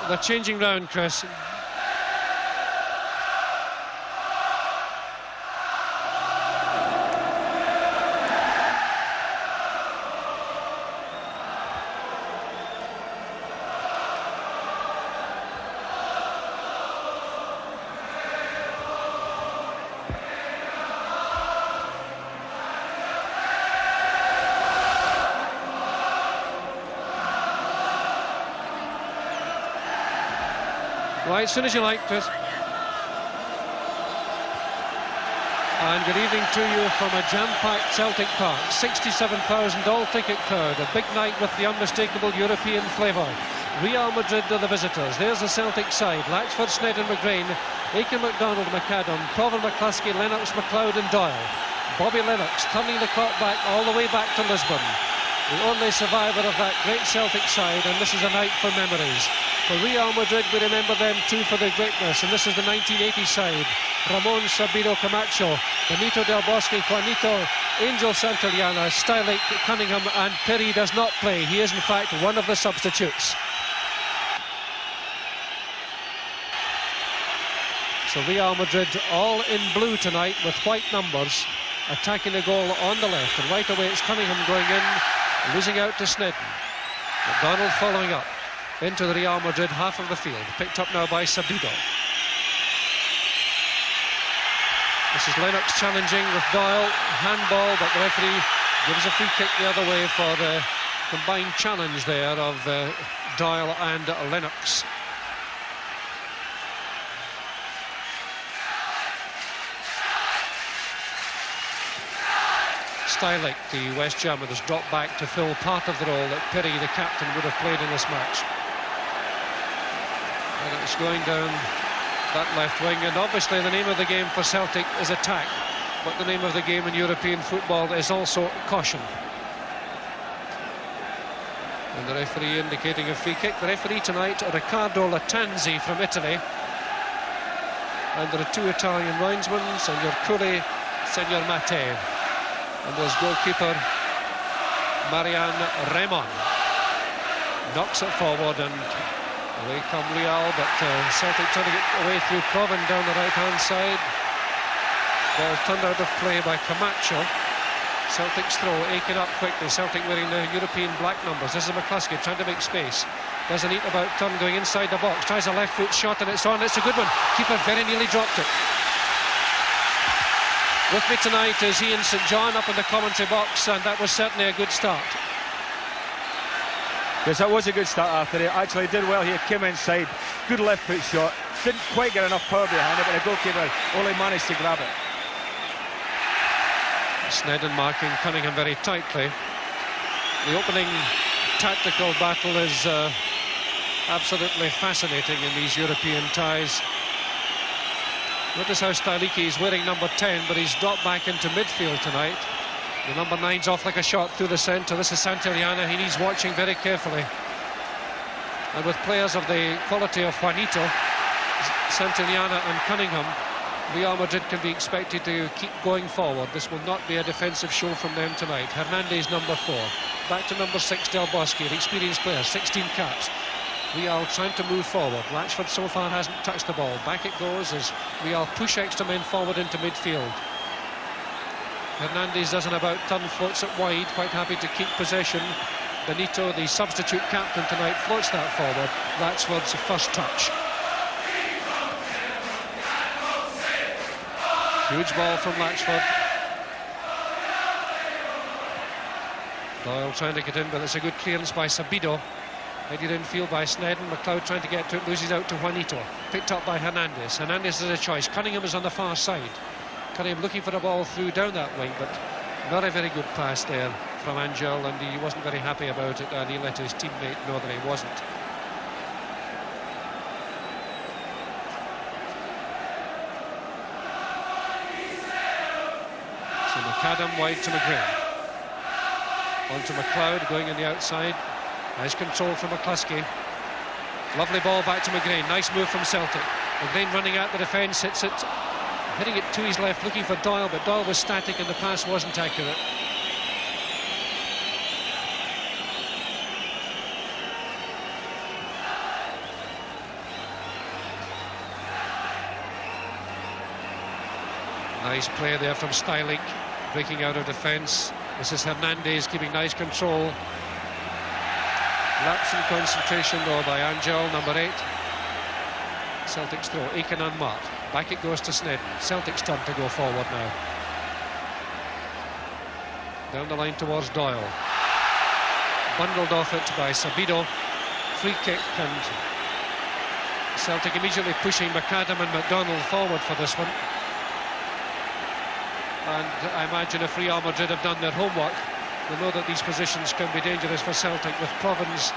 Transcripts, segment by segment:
They're changing round, Chris. Right, as soon as you like, Chris. And good evening to you from a jam-packed Celtic Park. 67,000 all-ticket crowd. A big night with the unmistakable European flavour. Real Madrid are the visitors. There's the Celtic side. Latchford, Sneddon, McGrain, Aiken, McDonald, McAdam, Provan, McCluskey, Lennox, McLeod and Doyle. Bobby Lennox turning the clock back all the way back to Lisbon. The only survivor of that great Celtic side, and this is a night for memories. For Real Madrid, we remember them too for their greatness, and this is the 1980 side. Ramon, Sabido, Camacho, Benito Del Bosque, Juanito, Angel Santillana, Stylick, Cunningham, and Perry does not play. He is in fact one of the substitutes. So Real Madrid all in blue tonight with white numbers, attacking the goal on the left, and right away it's Cunningham going in, losing out to Sneddon. McDonald following up into the Real Madrid half of the field, picked up now by Sabido. This is Lennox challenging with Doyle, handball, but the referee gives a free kick the other way for the combined challenge there of Doyle and Lennox. Stylick, the West German, has dropped back to fill part of the role that Perry, the captain, would have played in this match. And it's going down that left wing, and obviously the name of the game for Celtic is attack, but the name of the game in European football is also caution. And the referee indicating a free kick. The referee tonight, Riccardo Lattanzi from Italy, and there are two Italian linesmen, Senor Curi, Senor Mattei. And there's goalkeeper Marian Remon. Knocks it forward and away come Real, but Celtic trying to get away through Provan down the right-hand side. Ball turned out of play by Camacho. Celtic's throw, Aiken up quickly. Celtic wearing the European black numbers. This is McCluskey trying to make space. Does a neat about turn going inside the box. Tries a left foot shot and it's on. It's a good one. Keeper very nearly dropped it. With me tonight is Ian St John up in the commentary box, and that was certainly a good start. Yes, that was a good start, Arthur. He actually did well here, came inside, good left foot shot, didn't quite get enough power behind it, but the goalkeeper only managed to grab it. Sneddon marking Cunningham very tightly. The opening tactical battle is absolutely fascinating in these European ties. Notice how Stylicky is wearing number 10, but he's dropped back into midfield tonight. The number 9's off like a shot through the centre. This is Santillana. He needs watching very carefully. And with players of the quality of Juanito, Santillana and Cunningham, Real Madrid can be expected to keep going forward. This will not be a defensive show from them tonight. Hernandez number 4. Back to number 6, Del Bosque, an experienced player, 16 caps. Real trying to move forward. Latchford so far hasn't touched the ball. Back it goes as Real push extra men forward into midfield. Hernandez does an about turn, floats it wide, quite happy to keep possession. Benito, the substitute captain tonight, floats that forward. Latchford's first touch. Huge ball from Latchford. Doyle trying to get in, but it's a good clearance by Sabido. Headed in field by Sneddon. McLeod trying to get to it, loses out to Juanito. Picked up by Hernandez. Hernandez is a choice. Cunningham is on the far side. Cunningham looking for a ball through down that wing, but not a very good pass there from Angel, and he wasn't very happy about it, and he let his teammate know that he wasn't. So McAdam wide to McGrain. On to McLeod, going in the outside. Nice control from McCluskey. Lovely ball back to McGrain. Nice move from Celtic. McGrain running out the defence, hits it, hitting it to his left, looking for Doyle, but Doyle was static and the pass wasn't accurate. Nice play there from Stylik, breaking out of defence. This is Hernandez keeping nice control. Lapse in concentration though by Angel, number 8. Celtic's throw, Aiken unmarked. Back it goes to Snedden. Celtic's turn to go forward now. Down the line towards Doyle. Bundled off it by Sabido. Free kick, and Celtic immediately pushing McAdam and McDonald forward for this one. And I imagine if Real Madrid have done their homework, they know that these positions can be dangerous for Celtic, with Proven's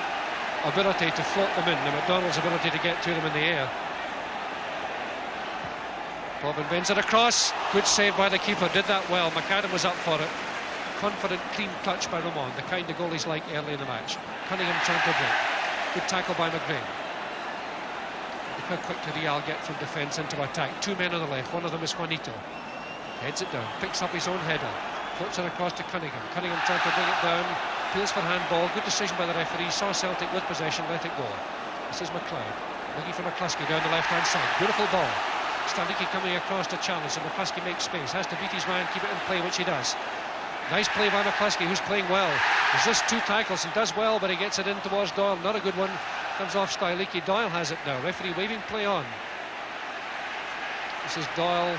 ability to float them in and McDonald's ability to get to them in the air. Proven bends it across. Good save by the keeper, did that well. McAdam was up for it. Confident, clean touch by Ramon, the kind of goalies like early in the match. Cunningham trying to break. Good tackle by McGrain. Look how quick did Real get from defence into attack. 2 men on the left, one of them is Juanito. Heads it down, picks up his own header. Floats it across to Cunningham. Cunningham trying to bring it down. Appeals for handball. Good decision by the referee. Saw Celtic with possession, let it go. This is McLeod. Looking for McCluskey down the left-hand side. Beautiful ball. Staniki coming across to challenge, and McCluskey makes space. Has to beat his man, keep it in play, which he does. Nice play by McCluskey, who's playing well. Resists 2 tackles and does well, but he gets it in towards Doyle. Not a good one. Comes off Styliki. Doyle has it now. Referee waving play on. This is Doyle.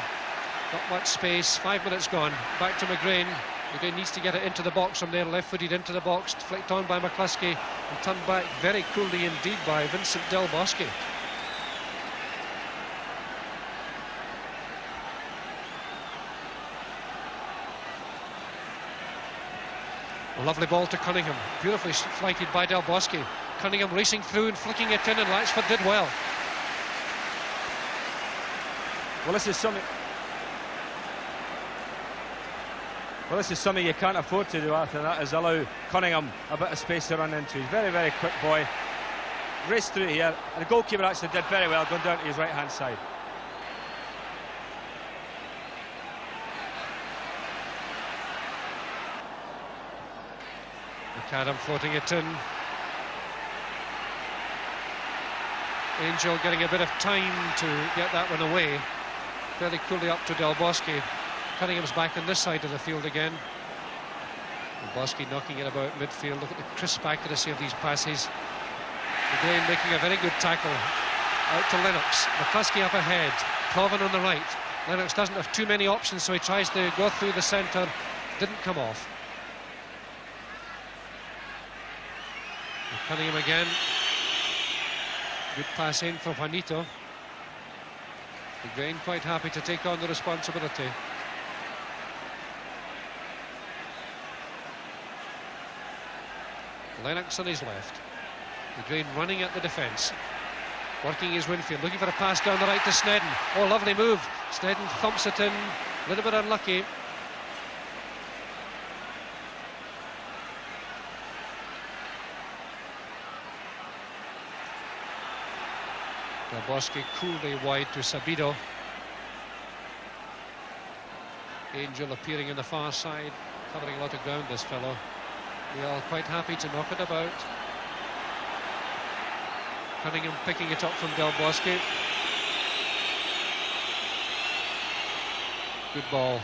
Not much space. 5 minutes gone. Back to McGrain. McGrain needs to get it into the box from there. Left-footed into the box. Flicked on by McCluskey. And turned back very coolly indeed by Vincent Del Bosque. A lovely ball to Cunningham. Beautifully flighted by Del Bosque. Cunningham racing through and flicking it in, and Latchford did well. Well, this is something you can't afford to do, Arthur. That is allow Cunningham a bit of space to run into. He's very, very quick boy. Raced through here, and the goalkeeper actually did very well going down to his right-hand side. McAdam floating it in. Angel getting a bit of time to get that one away. Fairly coolly up to Del Bosque. Cunningham's back on this side of the field again. Del Bosque knocking it about midfield. Look at the crisp accuracy of these passes. McGrain making a very good tackle. Out to Lennox. McCluskey up ahead. Proven on the right. Lennox doesn't have too many options, so he tries to go through the centre. Didn't come off. Cunningham again. Good pass in for Juanito. McGrain quite happy to take on the responsibility. Lennox on his left. McGrain running at the defence. Working his Winfield, looking for a pass down the right to Snedden. Oh, lovely move. Snedden thumps it in. A little bit unlucky. Del Bosque coolly wide to Sabido. Angel appearing in the far side, covering a lot of ground, this fellow. We are quite happy to knock it about. Cunningham picking it up from Del Bosque. Good ball.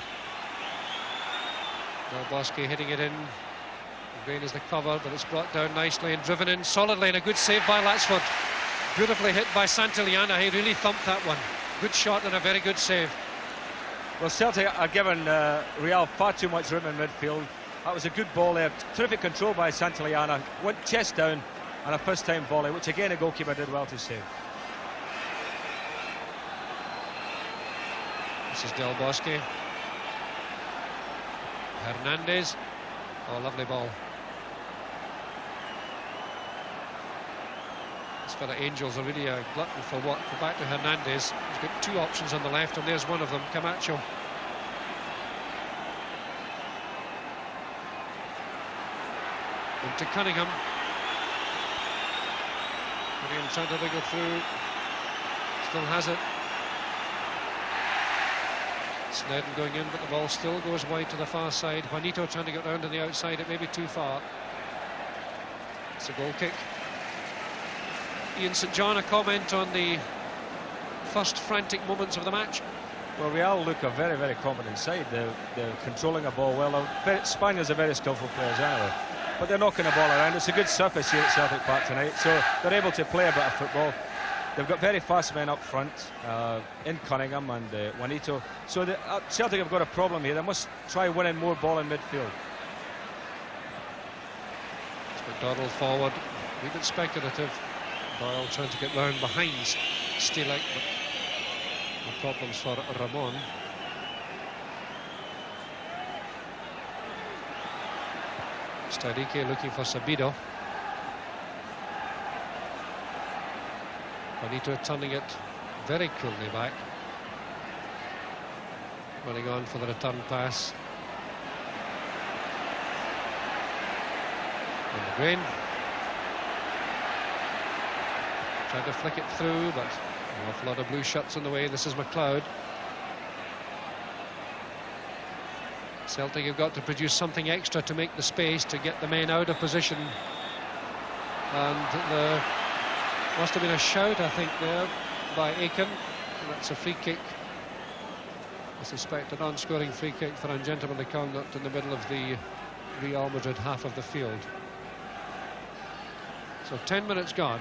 Del Bosque hitting it in. McGrain is the cover, but it's brought down nicely and driven in solidly, and a good save by Latchford. Beautifully hit by Santillana. He really thumped that one. Good shot and a very good save. Well, Celtic are giving Real far too much room in midfield. That was a good ball there. Terrific control by Santillana. Went chest down, and a first-time volley, which again a goalkeeper did well to save. This is Del Bosque. Hernandez. Oh, lovely ball. This fella Angels are really a glutton for work. Go back to Hernandez. He's got 2 options on the left, and there's one of them, Camacho. Into Cunningham. Cunningham trying to wiggle through. Still has it. Snedden going in, but the ball still goes wide to the far side. Juanito trying to get round on the outside. It may be too far. It's a goal kick. Ian St John, a comment on the first frantic moments of the match. Well, Real look a very, very competent side. They're controlling the ball well. Spaniards are very skillful players anyway, but they're knocking the ball around. It's a good surface here at Celtic Park tonight, so they're able to play a bit of football. They've got very fast men up front in Cunningham and Juanito. So Celtic have got a problem here. They must try winning more ball in midfield. It's McDonald forward, a wee bit speculative. Doyle trying to get round behind Stielek, but no problems for Ramon. Stadike looking for Sabido. Juanito turning it very coolly back. Running on for the return pass. And the grain. Trying to flick it through, but an awful lot of blue shirts in the way. This is McLeod. Celtic have got to produce something extra to make the space, to get the men out of position. And the must have been a shout, I think, there by Aiken. That's a free kick. I suspect a non-scoring free kick for ungentlemanly conduct in the middle of the Real Madrid half of the field. So 10 minutes gone.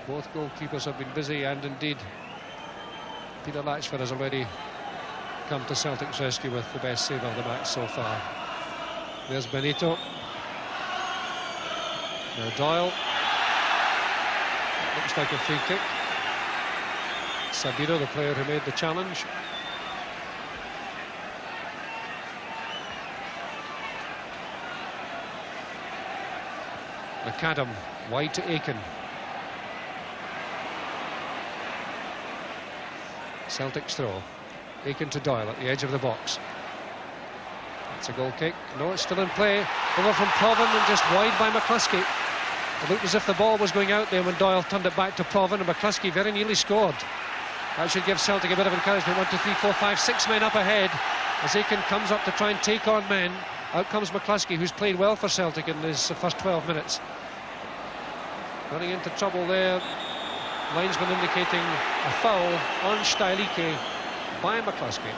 Both goalkeepers have been busy, and indeed Peter Latchford has already come to Celtic's rescue with the best save of the match so far. There's Benito. Now Doyle. Looks like a free kick. Sabido, the player who made the challenge. McAdam, wide to Aiken. Celtic's throw. Aiken to Doyle at the edge of the box. That's a goal kick. No, it's still in play. Over from Provan and just wide by McCluskey. It looked as if the ball was going out there when Doyle turned it back to Provan, and McCluskey very nearly scored. That should give Celtic a bit of encouragement. 1, 2, 3, 4, 5, 6 men up ahead as Aiken comes up to try and take on men. Out comes McCluskey, who's played well for Celtic in his first 12 minutes. Running into trouble there. Linesman indicating a foul on Stylike by McCluskey.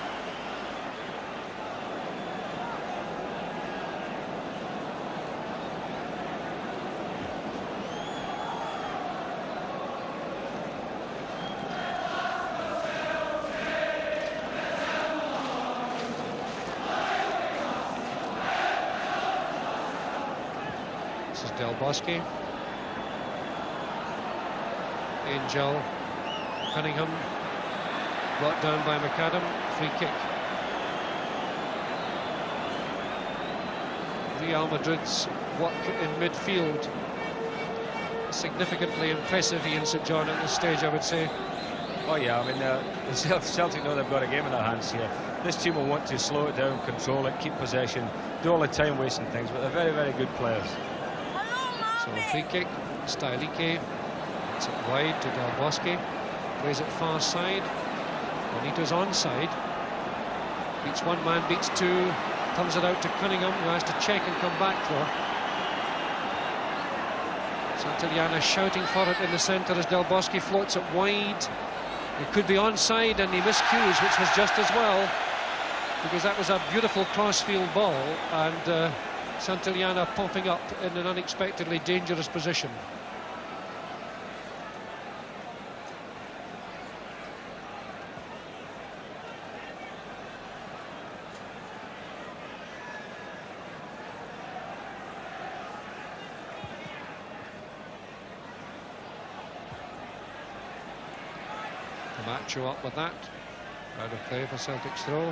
This is Del Bosque. Angel, Cunningham, brought down by McAdam, free kick. Real Madrid's work in midfield significantly impressive, Ian St John, at this stage, I would say. Oh yeah, I mean, the Celtic know they've got a game in their hands here. This team will want to slow it down, control it, keep possession, do all the time wasting things, but they're very, very good players. So a free kick, Stylike. It's it wide to Del Bosque, plays it far side. Juanito's onside. Beats one man, beats two, turns it out to Cunningham, who has to check and come back for. Santillana shouting for it in the centre as Del Bosque floats it wide. It could be onside, and he miscues, which was just as well, because that was a beautiful crossfield ball, and Santillana popping up in an unexpectedly dangerous position. Macho up with that. Out of play for Celtic's throw.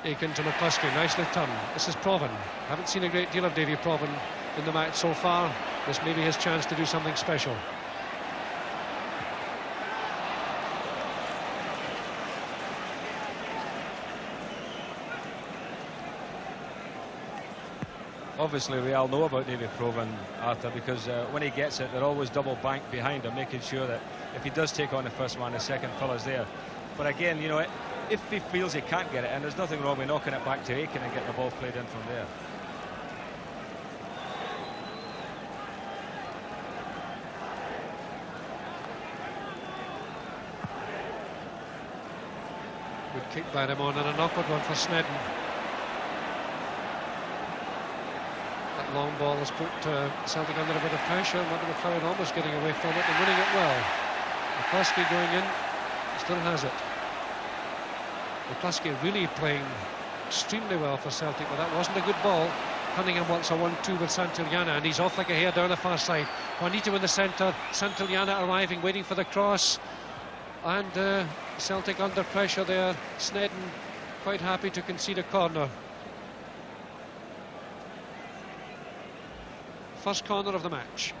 Aiken to McCluskey, nicely turned. This is Provan. Haven't seen a great deal of Davy Provan in the match so far. This may be his chance to do something special. Obviously, Real know about Davy Provan, Arthur, because when he gets it, they're always double banked behind him, making sure that if he does take on the first man, the second fella's there. But again, you know, if he feels he can't get it, and there's nothing wrong with knocking it back to Aiken and getting the ball played in from there. kick by Ramon and an awkward one for Snedden. That long ball has put Celtic under a bit of pressure. Martin McLeod almost getting away from it and winning it well. McCluskey going in, still has it. McCluskey really playing extremely well for Celtic, but that wasn't a good ball. Cunningham wants a 1-2 with Santillana, and he's off like a hare down the far side. Juanito in the centre, Santillana arriving, waiting for the cross. And Celtic under pressure there. Snedden quite happy to concede a corner. First corner of the match.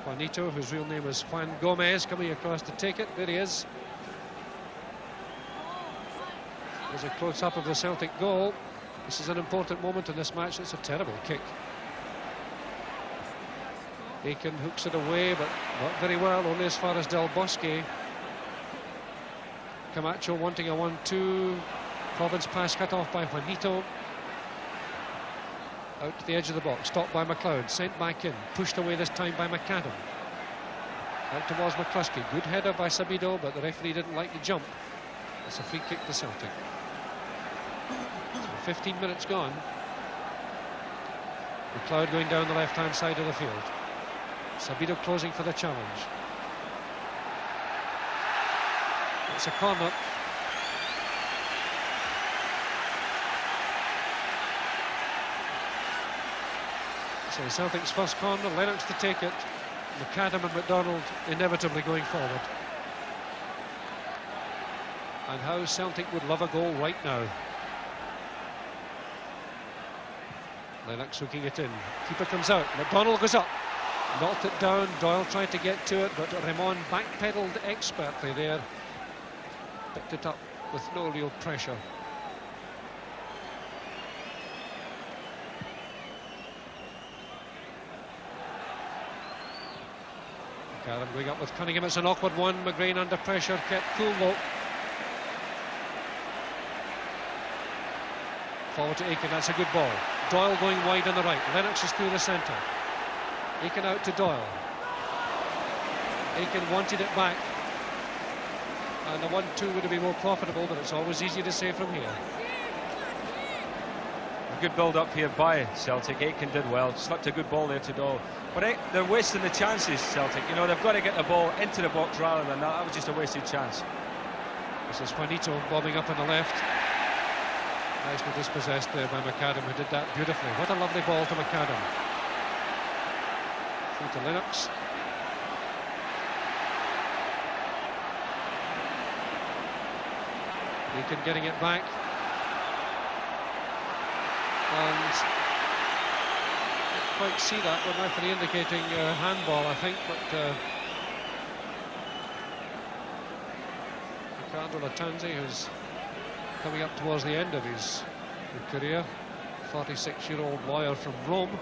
Juanito, whose real name is Juan Gomez, coming across to take it. There he is. There's a close-up of the Celtic goal. This is an important moment in this match. It's a terrible kick. Aiken hooks it away, but not very well, only as far as Del Bosque. Camacho wanting a 1-2. Province pass cut off by Juanito. Out to the edge of the box, stopped by McLeod, sent back in, pushed away this time by McAdam. Out towards McCluskey, good header by Sabido, but the referee didn't like the jump. It's a free kick to Celtic. So 15 minutes gone. McLeod going down the left-hand side of the field. Sabido closing for the challenge. It's a corner. So Celtic's first corner, Lennox to take it. McAdam and McDonald inevitably going forward. And how Celtic would love a goal right now. Lennox hooking it in. Keeper comes out. McDonald goes up. Knocked it down. Doyle tried to get to it, but Ramon backpedaled expertly there. Picked it up with no real pressure. McAdam going up with Cunningham. It's an awkward one. McGrain under pressure, kept cool though. Forward to Aiken, that's a good ball. Doyle going wide on the right. Lennox is through the centre. Aiken out to Doyle. Aiken wanted it back. And the 1-2 would have been more profitable, but it's always easy to say from here. A good build-up here by Celtic. Aiken did well, slipped a good ball there to Doyle. But they're wasting the chances, Celtic. You know, they've got to get the ball into the box rather than that. That was just a wasted chance. This is Juanito bobbing up on the left. Nicely dispossessed there by McAdam, who did that beautifully. What a lovely ball to McAdam. Through to Lennox. Aiken getting it back. And didn't quite see that, but referee indicating handball, I think, but Ricardo Latanzi, who's coming up towards the end of his career, 46-year-old lawyer from Rome,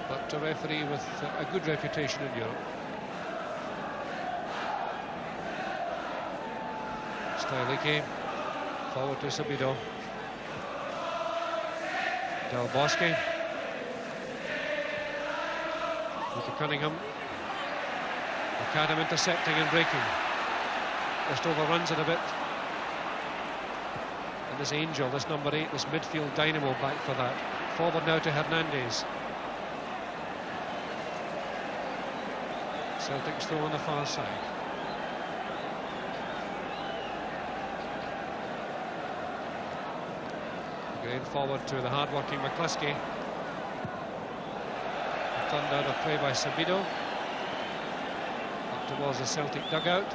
but a referee with a good reputation in Europe. Styliki, forward to Sabido. Del Bosque. To Cunningham. McAdam intercepting and breaking. Just overruns it a bit. And this Angel, this number 8, this midfield dynamo back for that. Forward now to Hernandez. Celtic's throw on the far side. Again forward to the hard-working McCluskey. Turned out of play by Sabido. Up towards the Celtic dugout.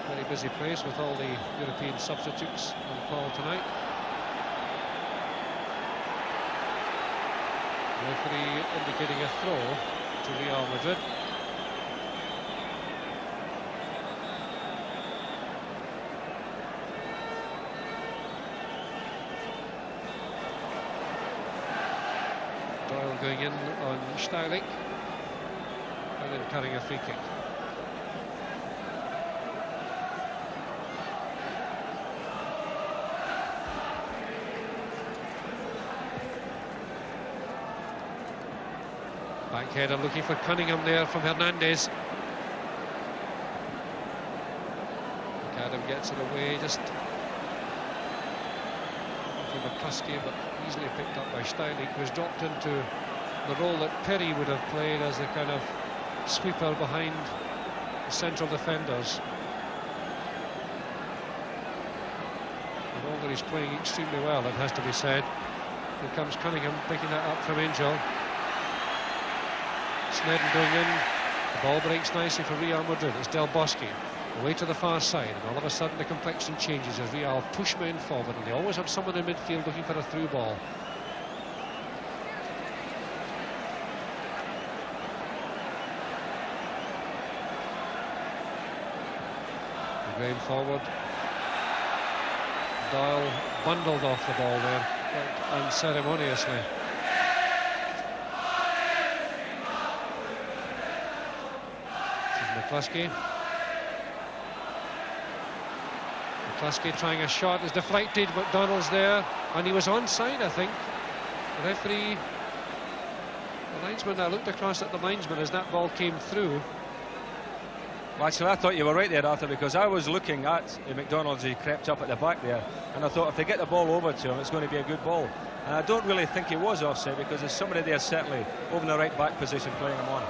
Very busy place with all the European substitutes on call tonight. The referee indicating a throw to Real Madrid. Doyle going in on Steilich and then carrying a free kick. Back header looking for Cunningham there from Hernandez. Adam gets it away, just from McCluskey, but easily picked up by Steinig, who was dropped into the role that Perry would have played as the kind of sweeper behind the central defenders. And although he's playing extremely well, it has to be said. Here comes Cunningham picking that up from Angel. Snedden going in. The ball breaks nicely for Real Madrid. It's Del Bosque away to the far side, and all of a sudden the complexion changes as Real push men forward, and they always have someone in midfield looking for a through ball. Going forward. Doyle bundled off the ball there quite unceremoniously. McCluskey. McCluskey trying a shot, is deflected. McDonald's there, and he was onside, I think. The referee, the linesman, I looked across at the linesman as that ball came through. Well, actually, I thought you were right there, Arthur, because I was looking at McDonald's. He crept up at the back there, and I thought if they get the ball over to him, it's going to be a good ball. And I don't really think he was offside, because there's somebody there certainly over in the right back position playing him on.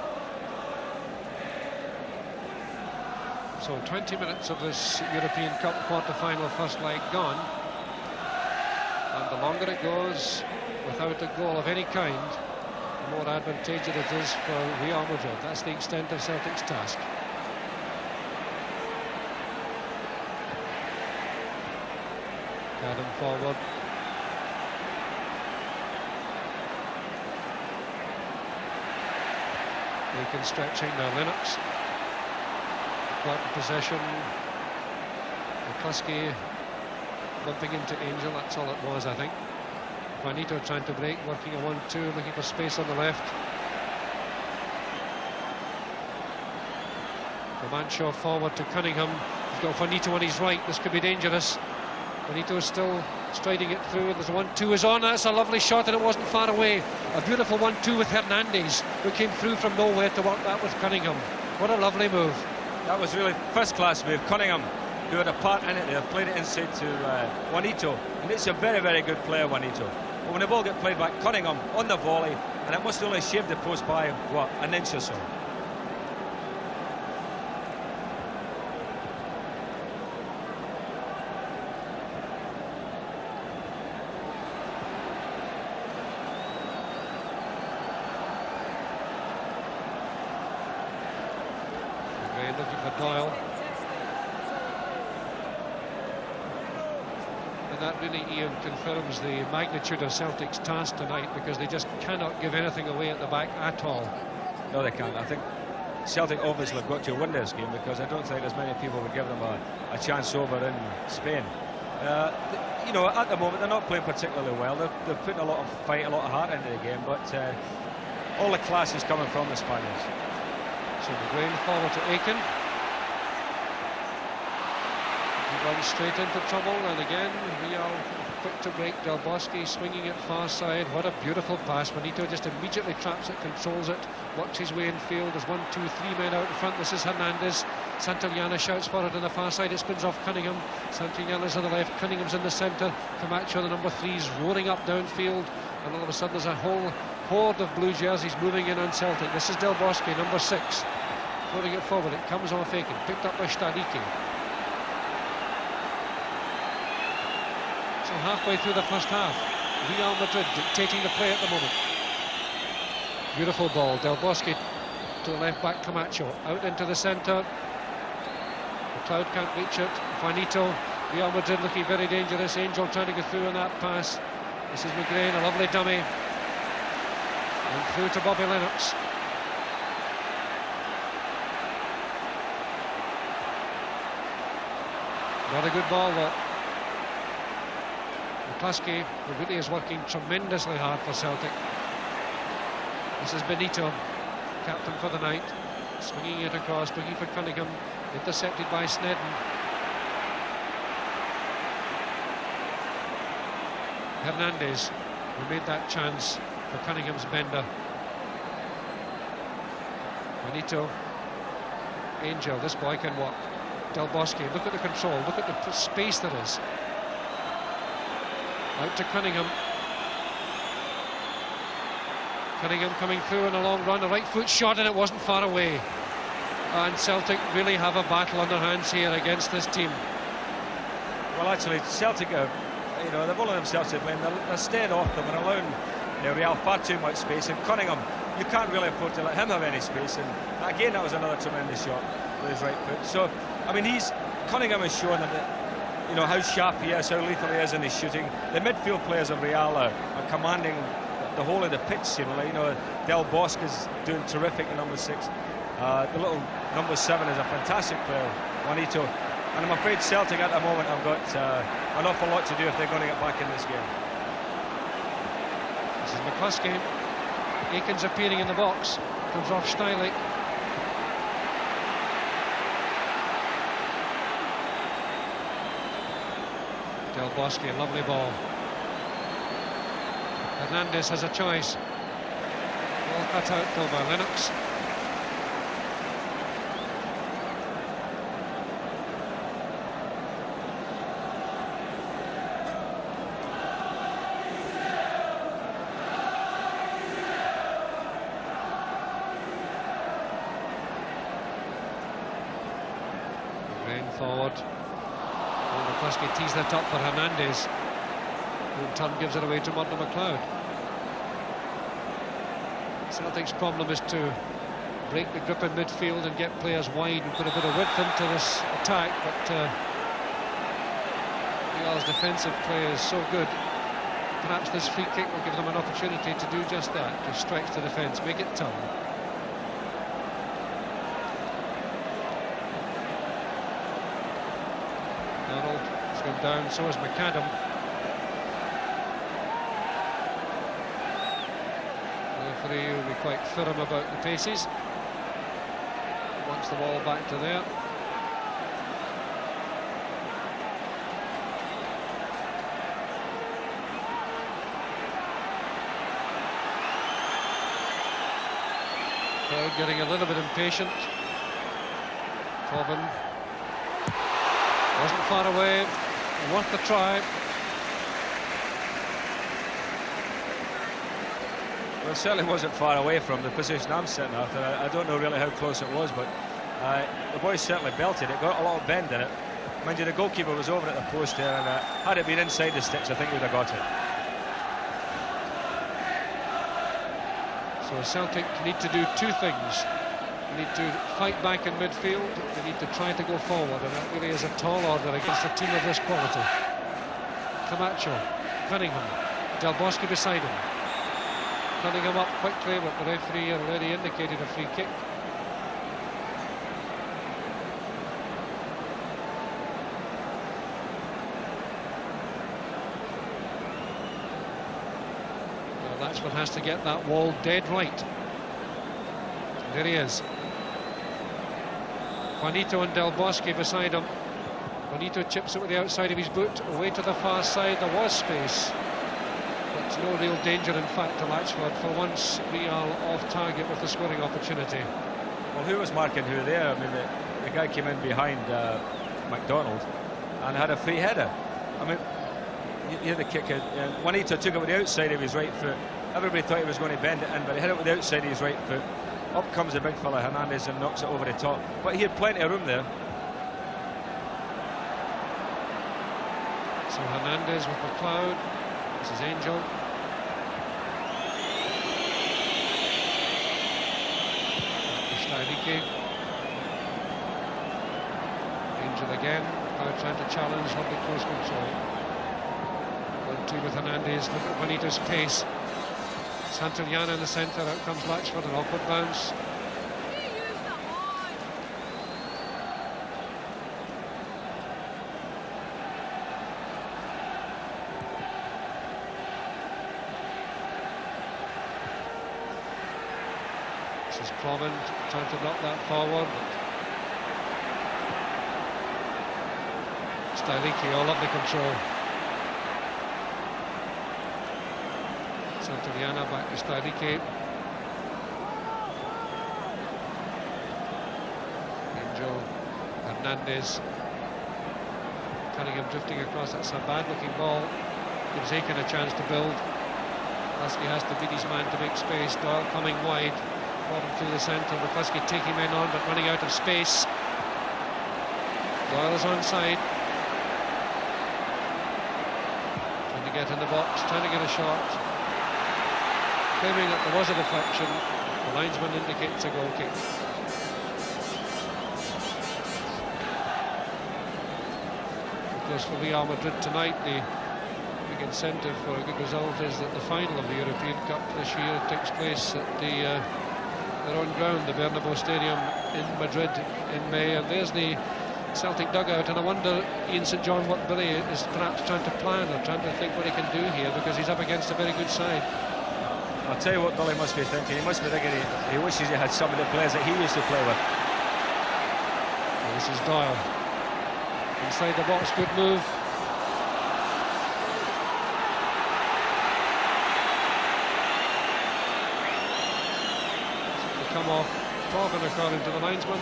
So 20 minutes of this European Cup quarter-final first leg gone, and the longer it goes without a goal of any kind, the more advantageous it is for Real Madrid. That's the extent of Celtic's task. Adam forward. Aiken stretching, now Lennox. Caught in possession. McCluskey bumping into Angel, that's all it was, I think. Juanito trying to break, working a 1-2, looking for space on the left. Romancho forward to Cunningham. He's got Juanito on his right, this could be dangerous. Juanito is still striding it through. There's a 1-2 is on. That's a lovely shot, and it wasn't far away. A beautiful 1-2 with Hernandez, who came through from nowhere to work that with Cunningham. What a lovely move. That was really first-class move. Cunningham, who had a part in it there, played it inside to Juanito, and it's a very, very good player, Juanito. But when the ball got played back, Cunningham on the volley, and it must only shaved the post by, what, an inch or so. Looking for Doyle. And that really, Ian, confirms the magnitude of Celtic's task tonight, because they just cannot give anything away at the back at all. No, they can't. I think Celtic obviously have got to win this game, because I don't think as many people would give them a chance over in Spain. You know, at the moment they're not playing particularly well. They're putting a lot of fight, a lot of heart into the game, but all the class is coming from the Spaniards. So McGrain forward to Aiken. He runs straight into trouble, and again Real quick to break. Del Bosque swinging it far side. What a beautiful pass. Juanito just immediately traps it, controls it, works his way in field. There's 1, 2, 3 men out in front. This is Hernandez. Santillana shouts for it on the far side. It spins off Cunningham. Santillana's on the left. Cunningham's in the centre. Camacho, the number 3's roaring up downfield, and all of a sudden there's a whole horde of blue jerseys moving in on Celtic. This is Del Bosque, number 6, floating it forward. It comes off Aiken, picked up by Stadicki. So halfway through the first half, Real Madrid dictating the play at the moment. Beautiful ball. Del Bosque to the left back. Camacho out into the centre. McLeod can't reach it. Juanito. Real Madrid looking very dangerous. Angel trying to get through on that pass. This is McGrain, a lovely dummy. And through to Bobby Lennox. Not a good ball, though. McCluskey, who really is working tremendously hard for Celtic. This is Benito, captain for the night, swinging it across, looking for Cunningham, intercepted by Snedden. Hernandez, who made that chance for Cunningham's bender. Benito, Angel, this boy can walk. Del Bosque, look at the control, look at the space there is. Out to Cunningham. Cunningham coming through in a long run, a right foot shot, and it wasn't far away. And Celtic really have a battle on their hands here against this team. Well, actually, Celtic are, you know, they've only themselves to blame. They're staying off them and allowing Real far too much space. And Cunningham, you can't really afford to let him have any space. And again, that was another tremendous shot with his right foot. So, I mean, Cunningham has shown that, you know, how sharp he is, how lethal he is in his shooting. The midfield players of Real are commanding the whole of the pitch, seemingly. You know, Del Bosque is doing terrific at number 6. The little number 7 is a fantastic player, Juanito. And I'm afraid Celtic at the moment have got an awful lot to do if they're going to get back in this game. This is McCluskey. Aiken's appearing in the box. Comes off Steilich. Del Bosque, lovely ball. Hernandez has a choice. Ball cut out though by Lennox. Forward. McCluskey tees that up for Hernandez, who in turn gives it away to Murdo McLeod. Celtic's problem is to break the grip in midfield and get players wide and put a bit of width into this attack, but Real's defensive play is so good. Perhaps this free kick will give them an opportunity to do just that, to stretch the defence, make it tough. Down, so is McAdam. The referee will be quite firm about the paces. Wants the ball back to there. Crowd getting a little bit impatient. Corbin wasn't far away. Worth the try. Well, it certainly wasn't far away from the position I'm sitting at. I don't know really how close it was, but the boys certainly belted it. Got a lot of bend in it. Mind you, the goalkeeper was over at the post there, and had it been inside the sticks, I think he would have got it. So Celtic need to do two things. They need to fight back in midfield. They need to try to go forward, and that really is a tall order against a team of this quality. Camacho, Cunningham, Del Bosque beside him. Cunningham up quickly, but the referee already indicated a free kick. Well, Latchford has to get that wall dead right. There he is. Juanito and Del Bosque beside him. Juanito chips it with the outside of his boot, away to the far side. There was space, but no real danger in fact to Latchford. For once, Real off target with the scoring opportunity. Well, who was marking who there? I mean, the guy came in behind McDonald and had a free header. I mean, you hear the kick out. Juanito took it with the outside of his right foot. Everybody thought he was going to bend it in, but he hit it with the outside of his right foot. Up comes the big fella Hernandez and knocks it over the top. But he had plenty of room there. So Hernandez with McLeod. This is Angel. Steinike. Angel again. McLeod trying to challenge, lovely close control. 1-2 with Hernandez. Look at Juanito's pace. Santillana in the centre, out comes Latchford, an awkward bounce. This is Clement trying to knock that forward. Styliki, all lovely control. Santillana back to Styliki. Angel, Hernandez. Cunningham drifting across. That's a bad-looking ball. Gives Aiken a chance to build. McCluskey has to beat his man to make space. Doyle coming wide. Bottom through the centre. McCluskey taking men on but running out of space. Doyle is onside. Trying to get in the box, trying to get a shot. Claiming that there was a deflection. The linesman indicates a goal kick. Of course, for Real Madrid tonight, the big incentive for a good result is that the final of the European Cup this year takes place at their own ground, the Bernabeu Stadium in Madrid in May. And there's the Celtic dugout, and I wonder, Ian St John, what Billy is perhaps trying to plan or trying to think what he can do here, because he's up against a very good side. I'll tell you what Billy must be thinking. He must be thinking he wishes he had some of the players that he used to play with. Well, this is Doyle. Inside the box, good move. To come off Torgan according to the linesman.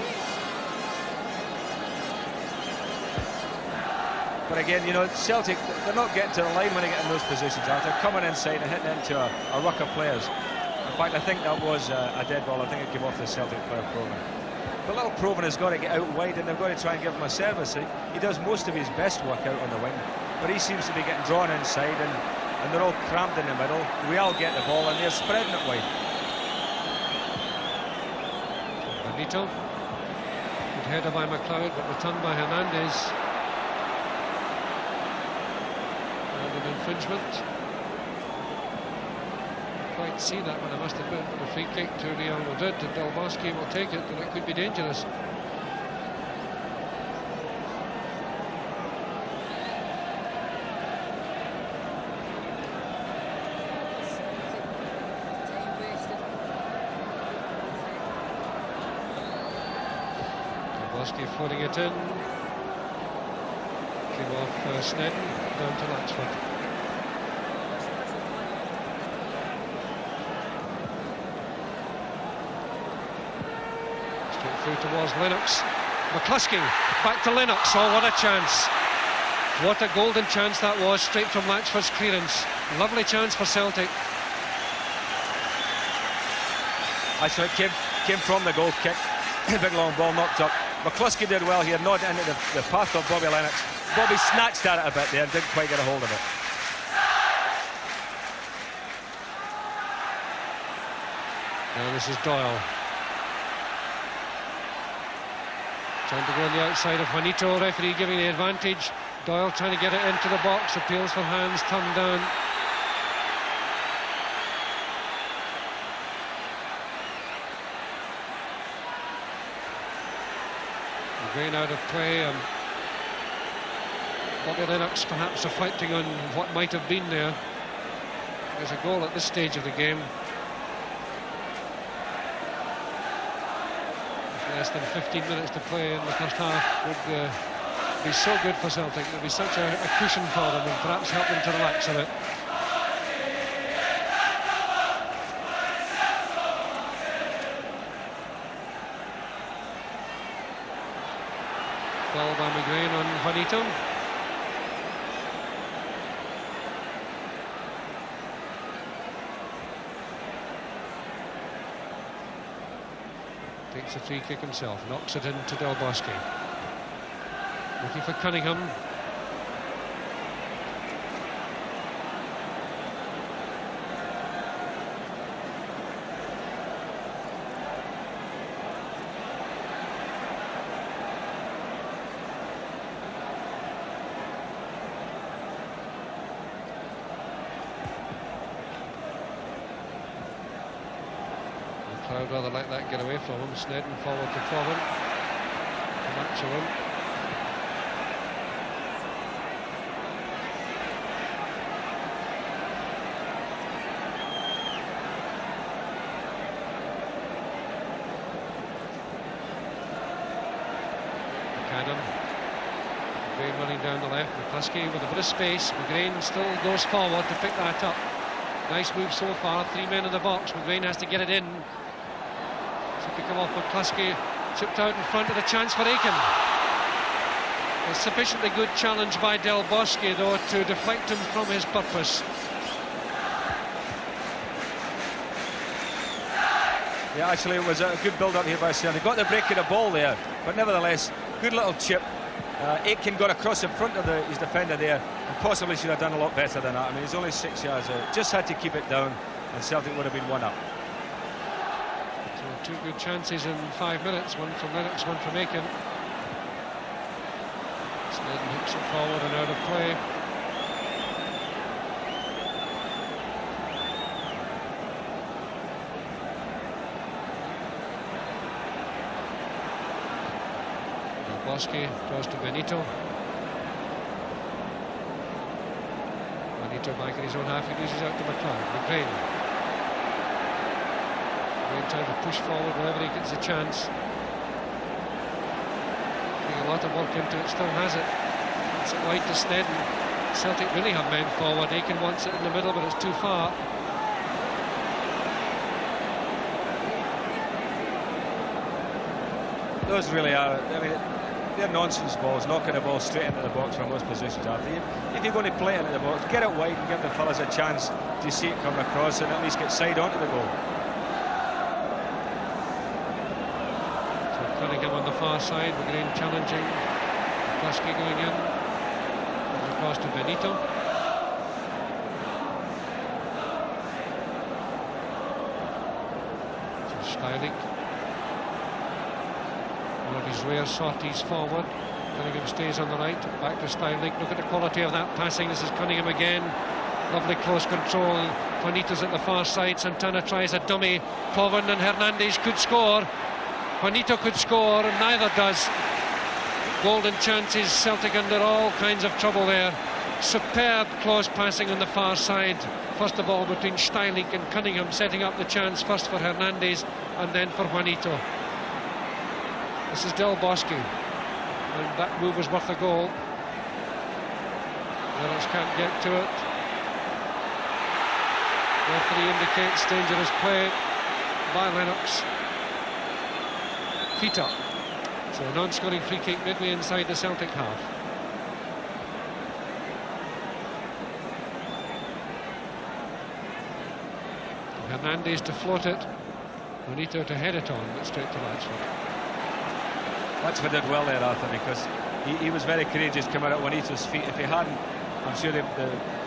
But again, you know, Celtic, they're not getting to the line when they get in those positions. They're coming inside and hitting into a ruck of players. In fact, I think that was a dead ball. I think it came off the Celtic player, Proven. But little Proven has got to get out wide, and they've got to try and give him a service. He does most of his best work out on the wing, but he seems to be getting drawn inside, and they're all cramped in the middle. We all get the ball, and they're spreading it wide. Benito. Good header by McLeod, but returned by Hernandez. Infringement. Quite see that one, I must admit, but a free kick to Real Madrid, and Del Bosque will take it, and it could be dangerous. Del Bosque floating it in. Came off Snedden, down to Latchford. Through towards Lennox. McCluskey back to Lennox. Oh, what a chance! What a golden chance that was, straight from Latchford's clearance. Lovely chance for Celtic. Actually, it came from the goal kick. Big long ball knocked up. McCluskey did well here, not into the path of Bobby Lennox. Bobby snatched at it a bit there and didn't quite get a hold of it. Now this is Doyle. Trying to go on the outside of Juanito, referee giving the advantage. Doyle trying to get it into the box, appeals for hands, turned down. Going out of play, and Bobby Lennox perhaps reflecting on what might have been there. There's a goal at this stage of the game. Less than 15 minutes to play in the first half would be so good for Celtic. It would be such a cushion for them, and perhaps help them to relax a bit. Foul by McGrain on Juanito. Takes a free kick himself, knocks it into Del Bosque. Looking for Cunningham. I'd rather let that get away from him. Snedden forward to Proven. Matchel. McAdam. McGrain running down the left. McCluskey with a bit of space. McGrain still goes forward to pick that up. Nice move so far. 3 men in the box. McGrain has to get it in. To come off McCluskey, chipped out in front of the chance for Aiken. A sufficiently good challenge by Del Bosque, though, to deflect him from his purpose. Yeah, actually, it was a good build-up here by Celtic. Got the break of the ball there, but nevertheless, good little chip. Aitken got across in front of his defender there, and possibly should have done a lot better than that. I mean, he's only 6 yards out. Just had to keep it down, and Celtic would have been 1 up. So 2 good chances in 5 minutes. One from Lennox, one from Aitken. Snedden hooks it forward and out of play. Bosque draws to Benito. Benito back in his own half. He loses out to McLean. McLean trying to push forward whenever he gets a chance. Putting a lot of work into it, still has it. It's it wide to Snedden. Celtic really have men forward. Aitken wants it in the middle, but it's too far. Those really are, I mean, they're nonsense balls, knocking the ball straight into the box from most positions. After you, if you're going to play it into the box, get it wide and give the fellas a chance to see it coming across and at least get side onto the goal. So Cunningham on the far side, McGrain challenging. Klasky going in. Goes across to Benito. So Stylick. One of his rare sorties forward. Cunningham stays on the right, back to Stylick. Look at the quality of that passing. This is Cunningham again. Lovely close control. Juanito's at the far side. Santana tries a dummy. Povan and Hernandez could score. Juanito could score, and neither does. Golden chances. Celtic under all kinds of trouble there. Superb close passing on the far side. First of all between Stylick and Cunningham, setting up the chance first for Hernandez and then for Juanito. This is Del Bosque, and that move was worth a goal. Lennox can't get to it. Referee indicates dangerous play by Lennox. Feet up. So a non-scoring free kick midway inside the Celtic half. Hernandez to float it. Juanito to head it on, but straight to Latchford. Latchford did well there, Arthur, because he was very courageous coming at Juanito's feet. If he hadn't, I'm sure the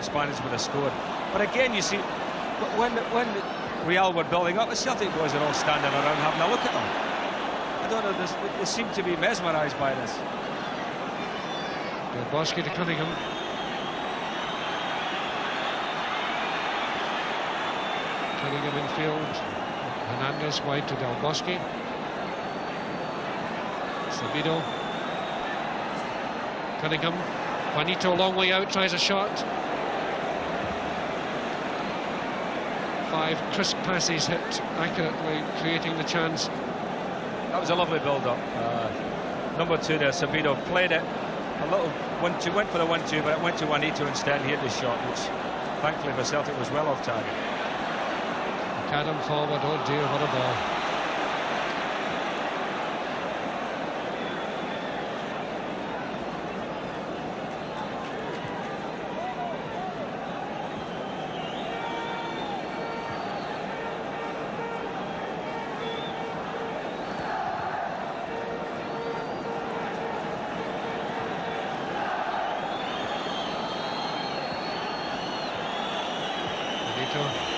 Spaniards would have scored. But again, you see, when Real were building up, the Celtic boys are all standing around having a look at them. I don't know, they seem to be mesmerised by this. Del Bosque to Cunningham. Cunningham in field. Hernandez wide to Del Bosque. Sabido. Cunningham. Juanito a long way out, tries a shot. 5 crisp passes hit accurately, creating the chance. That was a lovely build-up. Number 2 there, Sabido, played it a little 1-2, went for the 1-2, but it went to Juanito instead. He hit the shot, which thankfully for Celtic was well off target. McAdam forward, oh dear, what a ball.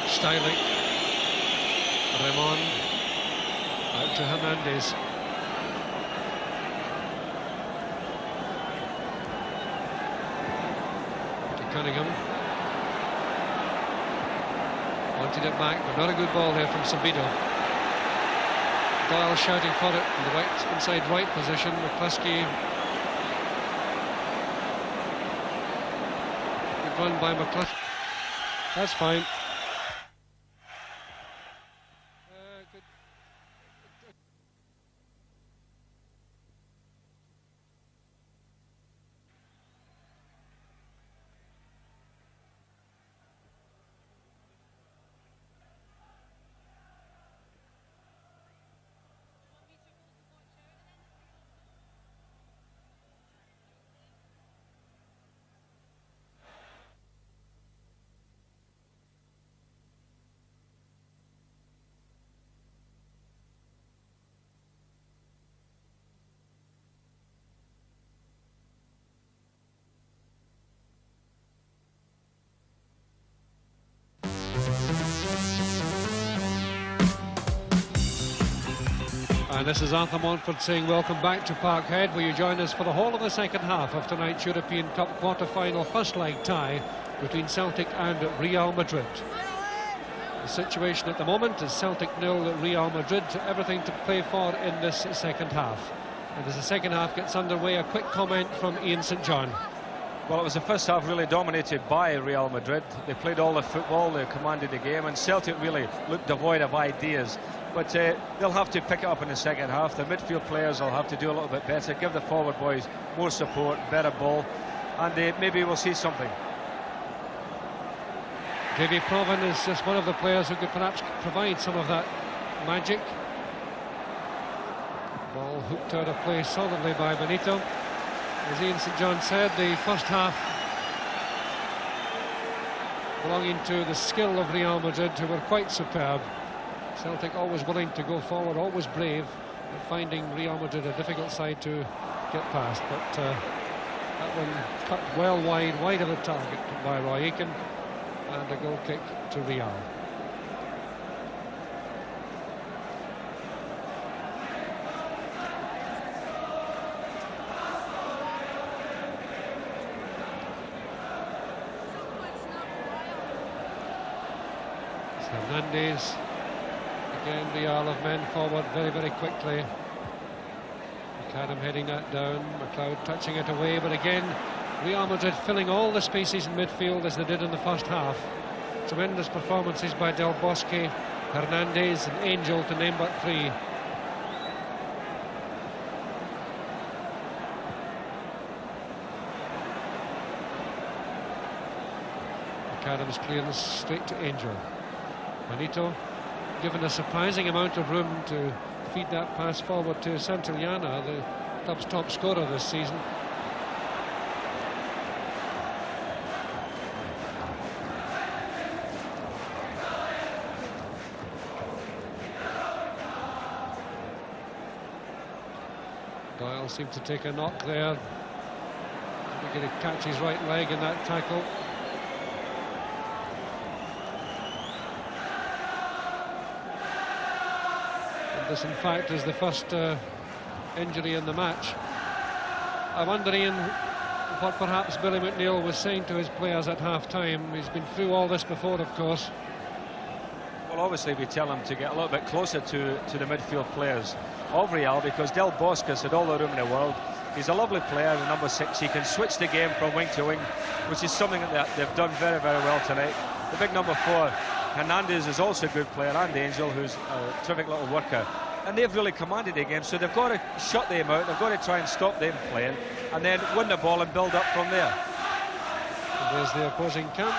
Stylick, Ramon, out to Hernandez. To Cunningham. Wanted it back, but not a good ball there from Sabido. Doyle shouting for it in the right, inside right position. McCluskey. Good run by McCluskey. That's fine. And this is Arthur Montford saying welcome back to Parkhead, where you join us for the whole of the second half of tonight's European Cup quarter-final first leg tie between Celtic and Real Madrid. The situation at the moment is Celtic 0, Real Madrid, everything to play for in this second half. And as the second half gets underway, a quick comment from Ian St John. Well, it was the first half really dominated by Real Madrid. They played all the football, they commanded the game, and Celtic really looked devoid of ideas. But they'll have to pick it up in the second half. The midfield players will have to do a little bit better, give the forward boys more support, better ball, and maybe we'll see something. Davy Provan is just one of the players who could perhaps provide some of that magic. Ball hooked out of play solidly by Benito. As Ian St John said, the first half belonging to the skill of Real Madrid, who were quite superb. Celtic always willing to go forward, always brave, and finding Real Madrid a difficult side to get past. But that one cut well wide of the target by Roy Aitken, and a goal kick to Real. Hernandez. Again, Real have men forward very quickly. McAdam heading that down, McLeod touching it away, but again Real Madrid filling all the spaces in midfield as they did in the first half. Tremendous performances by Del Bosque, Hernandez and Angel, to name but three. McAdam's clearance straight to Angel. Benito given a surprising amount of room to feed that pass forward to Santillana, the club's top scorer this season. Doyle seemed to take a knock there. He's going to catch his right leg in that tackle. This, in fact, is the first injury in the match. I wonder, Ian, what perhaps Billy McNeil was saying to his players at half-time. He's been through all this before, of course. Well, obviously we tell him to get a little bit closer to the midfield players of Real, because Del Bosque has had all the room in the world. He's a lovely player, the number 6. He can switch the game from wing to wing, which is something that they've done very well tonight. The big number 4, Hernandez, is also a good player, and Angel, who's a terrific little worker. And they've really commanded the game, so they've got to shut them out, they've got to try and stop them playing, and then win the ball and build up from there. And there's the opposing camp.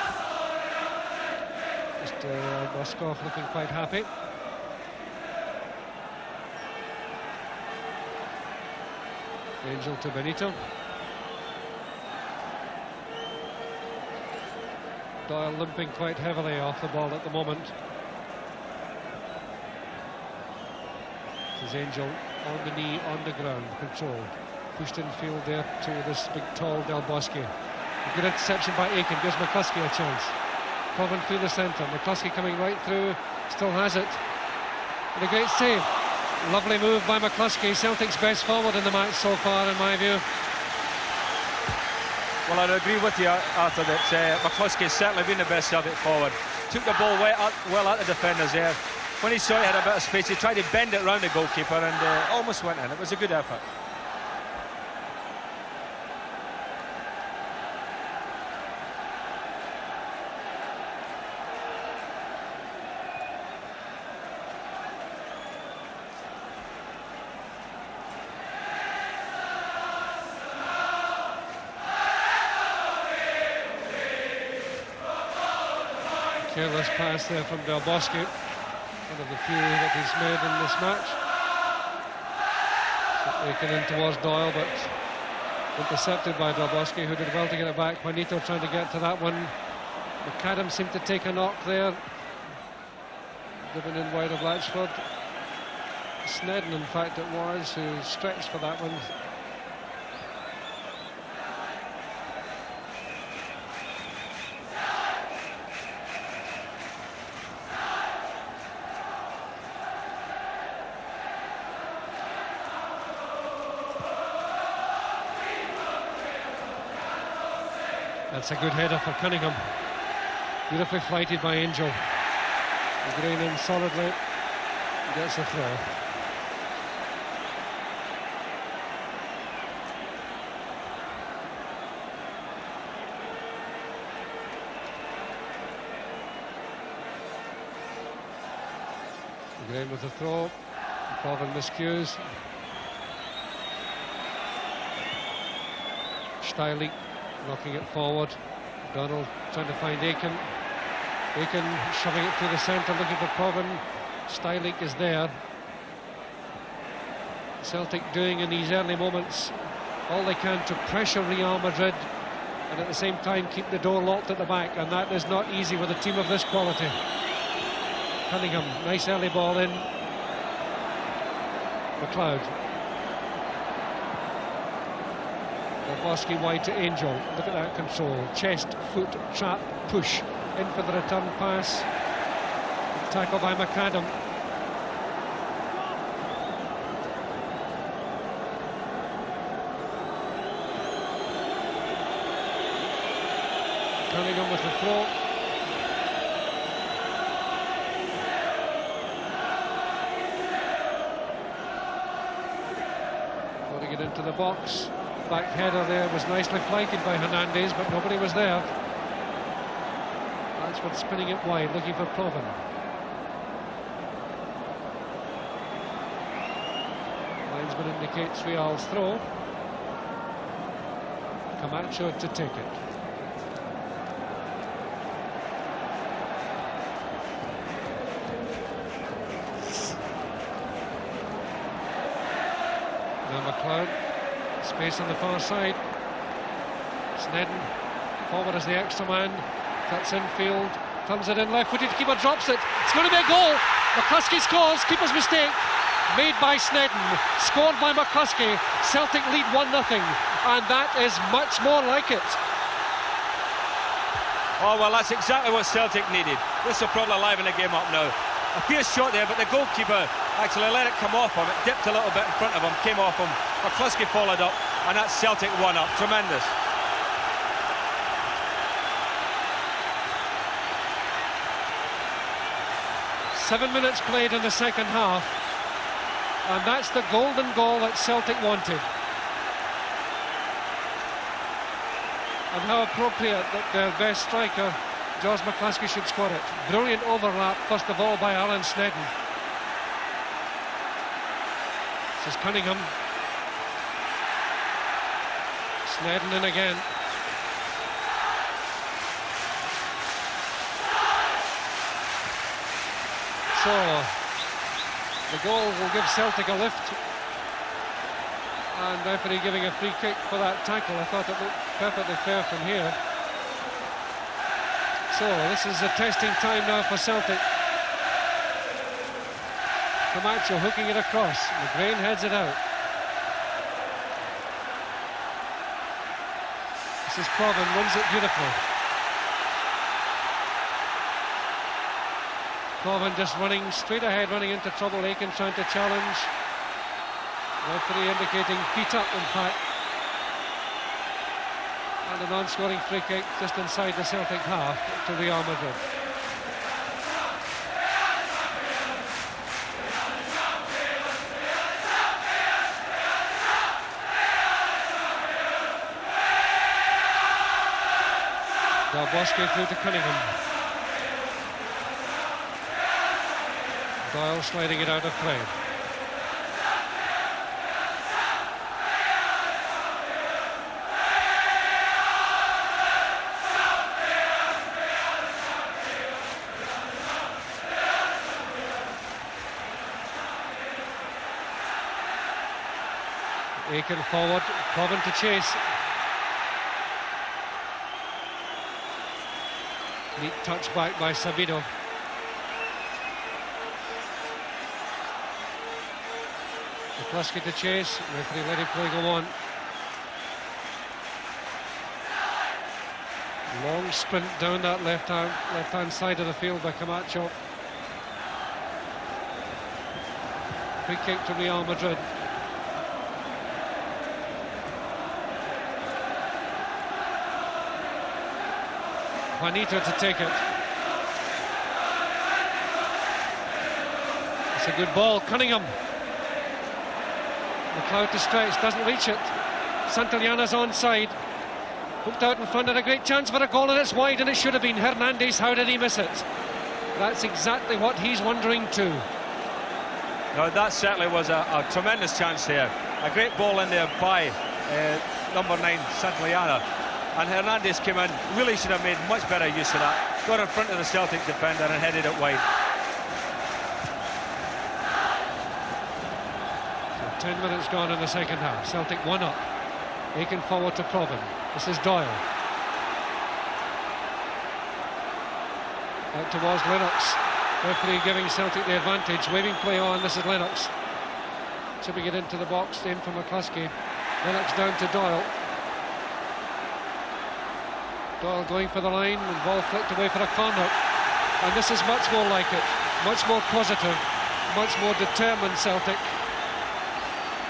Mr. Boskov looking quite happy. Angel to Benito. Doyle limping quite heavily off the ball at the moment. This is Angel on the knee, on the ground, controlled. Pushed in field there to this big, tall Del Bosque. A good interception by Aitken, gives McCluskey a chance. Provan through the centre, McCluskey coming right through, still has it. And a great save. Lovely move by McCluskey, Celtic's best forward in the match so far, in my view. Well, I agree with you, Arthur, that McCluskey has certainly been the best Celtic forward. Took the ball well at the defenders there. When he saw he had a bit of space, he tried to bend it round the goalkeeper and almost went in. It was a good effort. Careless pass there from Del Bosque, one of the few that he's made in this match. Taken in towards Doyle, but intercepted by Del Bosque, who did well to get it back. Juanito trying to get to that one. McAdam seemed to take a knock there, given in wide of Latchford. Snedden, in fact, it was, who stretched for that one. That's a good header for Cunningham. Beautifully flighted by Angel. Green in solidly. Gets a throw. Green with the throw. Proven miscues. Stiley knocking it forward. Donald trying to find Aiken. Aiken shoving it through the centre, looking for Proven. Stiley is there. Celtic doing in these early moments all they can to pressure Real Madrid and at the same time keep the door locked at the back, and that is not easy with a team of this quality. Cunningham, nice early ball in. McLeod. Bosky wide to Angel. Look at that control. Chest, foot, trap, push. In for the return pass. Tackle by McAdam. Cunningham with the throw. Putting it into the box. Back header there was nicely flanking by Hernandez, but nobody was there. Lansford spinning it wide, looking for Proven. Linesman indicates Real's throw. Camacho to take it. Now McLeod. Space on the far side. Snedden forward as the extra man. Cuts infield. Comes it in left-footed. Keeper drops it. It's going to be a goal. McCluskey scores. Keeper's mistake made by Snedden. Scored by McCluskey. Celtic lead 1-0, and that is much more like it. Oh well, that's exactly what Celtic needed. This will probably liven the game up now. A fierce shot there, but the goalkeeper actually let it come off him. It dipped a little bit in front of him, came off him. McCluskey followed up, and that's Celtic 1-up. Tremendous. Seven minutes played in the second half, and that's the golden goal that Celtic wanted. And how appropriate that their best striker, George McCluskey, should score it. Brilliant overlap, first of all, by Alan Snedden. This is Cunningham. Snedden in again. So, the goal will give Celtic a lift. And referee giving a free kick for that tackle. I thought it looked perfectly fair from here. So, this is a testing time now for Celtic. Camacho hooking it across. McGrain heads it out. This is Proven, wins it beautifully. Proven just running straight ahead, running into trouble. Aiken trying to challenge. Referee indicating feet up, in fact. And a non-scoring free kick just inside the Celtic half to Real Madrid. Bosque through to Cunningham. Doyle sliding it out of play. Aiken forward, Proven to chase. Neat touch back by Sabino. McCluskey to chase, referee letting play go on. Long sprint down that left-hand side of the field by Camacho. Free kick to Real Madrid. Juanito to take it. It's a good ball. Cunningham. McLeod to stretch, doesn't reach it. Santillana's onside. Hooked out in front, and a great chance for a goal, and it's wide, and it should have been. Hernandez, how did he miss it? That's exactly what he's wondering too. No, that certainly was a tremendous chance there. A great ball in there by number 9, Santillana. And Hernandez came in, really should have made much better use of that. Got in front of the Celtic defender and headed it wide. So 10 minutes gone in the second half. Celtic 1 up. Aiken forward to Provan. This is Doyle. Out towards Lennox. Referee giving Celtic the advantage. Waving play on. This is Lennox. Chipping it into the box. In for McCluskey. Lennox down to Doyle. Doyle going for the line. And ball flicked away for a corner. And this is much more like it. Much more positive. Much more determined Celtic.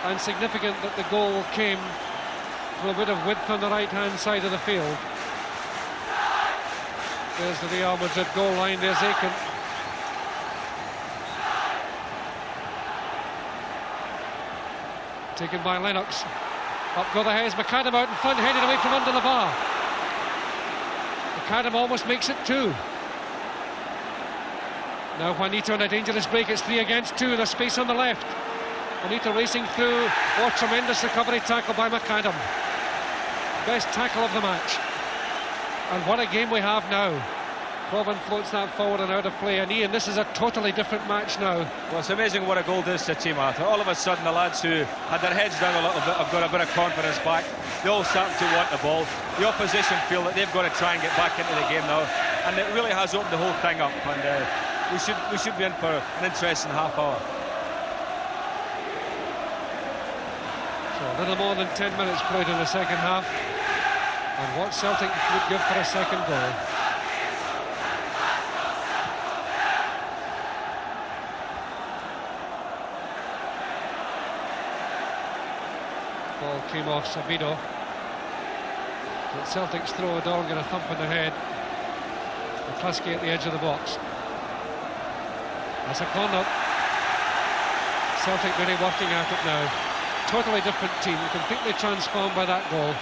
And significant that the goal came from a bit of width on the right-hand side of the field. There's the Real Madrid goal line. There's Aiken. Taken by Lennox. Up go the heads. McAdam out in front, headed away from under the bar. McAdam almost makes it 2. Now Juanito on a dangerous break. It's 3 against 2. There's space on the left. Juanito racing through. Oh, tremendous recovery tackle by McAdam. Best tackle of the match. And what a game we have now. Provan floats that forward and out of play. And Ian, this is a totally different match now. Well, it's amazing what a goal does to a team, Arthur. All of a sudden, the lads who had their heads down a little bit have got a bit of confidence back. They all starting to want the ball. The opposition feel that they've got to try and get back into the game now. And it really has opened the whole thing up. And we should be in for an interesting half hour. So a little more than 10 minutes played in the second half. And what Celtic would give for a second goal. Ball came off Sabido. But Celtic's throw, Doyle got a thump in the head. McCluskey at the edge of the box. That's a corner. Celtic really working at it now. Totally different team, completely transformed by that goal.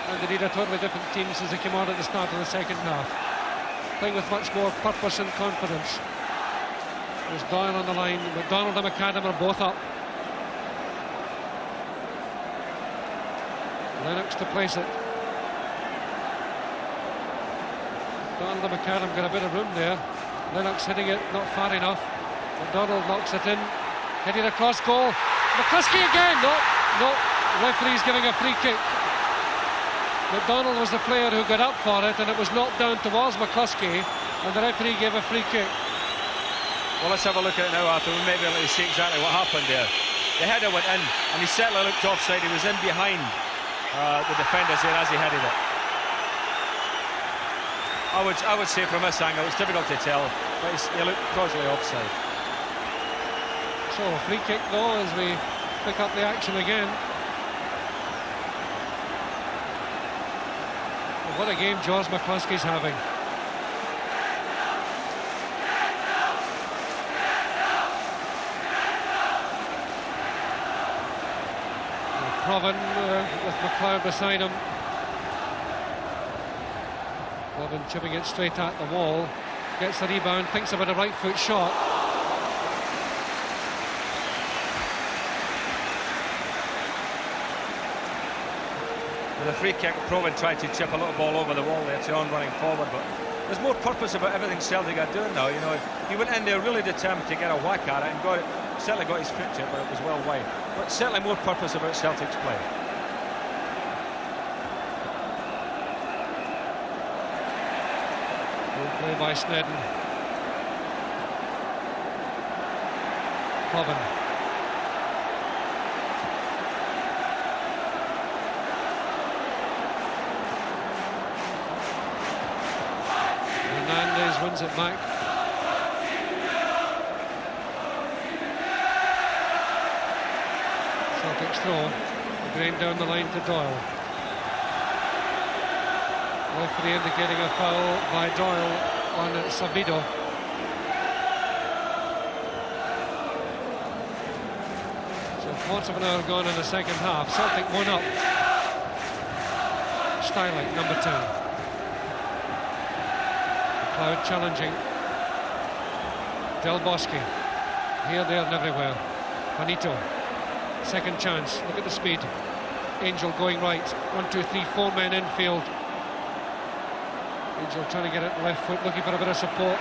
And indeed a totally different team since they came on at the start of the second half. Playing with much more purpose and confidence. There's Doyle on the line. McDonald and McAdam are both up. Lennox to place it. Donald and McAdam got a bit of room there. Lennox hitting it, not far enough. McDonald knocks it in. Heading across goal. McCluskey again! No. Referee's giving a free kick. McDonald was the player who got up for it, and it was knocked down towards McCluskey, and the referee gave a free kick. Well, let's have a look at it now, Arthur. We may be able to see exactly what happened there. The header went in, and he certainly looked offside. He was in behind the defenders there as he headed it. I would say from this angle, it's difficult to tell, but he looked causally offside. So, free kick though, as we pick up the action again. Well, what a game George McCluskey's having. Provan with McLeod beside him. Provan chipping it straight at the wall. Gets the rebound, thinks about a right foot shot. With a free kick, Provan tried to chip a little ball over the wall there to on running forward, but there's more purpose about everything Celtic are doing now. You know, he went in there really determined to get a whack at it and got it. Certainly got his foot to it, but it was well wide. But certainly more purpose about Celtic's play. Good play by Snedden. Provan. Hernandez wins it back. Celtic's throw, drained down the line to Doyle. Referee indicating a foul by Doyle on Sabido. So quarter of an hour gone in the second half. Celtic 1 up. Stylick, number 10. McLeod challenging. Del Bosque. Here, there and everywhere. Juanito. Second chance. Look at the speed. Angel going right. 1, 2, 3, 4 men infield. Angel trying to get it left foot, looking for a bit of support.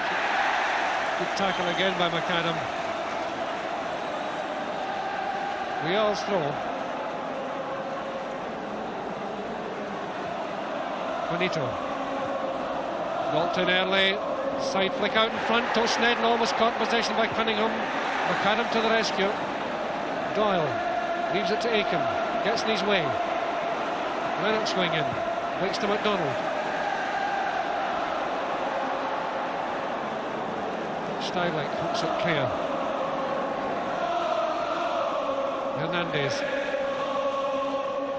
Good tackle again by McAdam. Real's throw. Juanito. Dalton early. Side flick out in front. Tosnedin almost caught possession by Cunningham. McAdam to the rescue. Doyle leaves it to Aiken. Gets in his way. Lennox going in. Waits to McDonald. Stylick hooks it clear. Hernandez.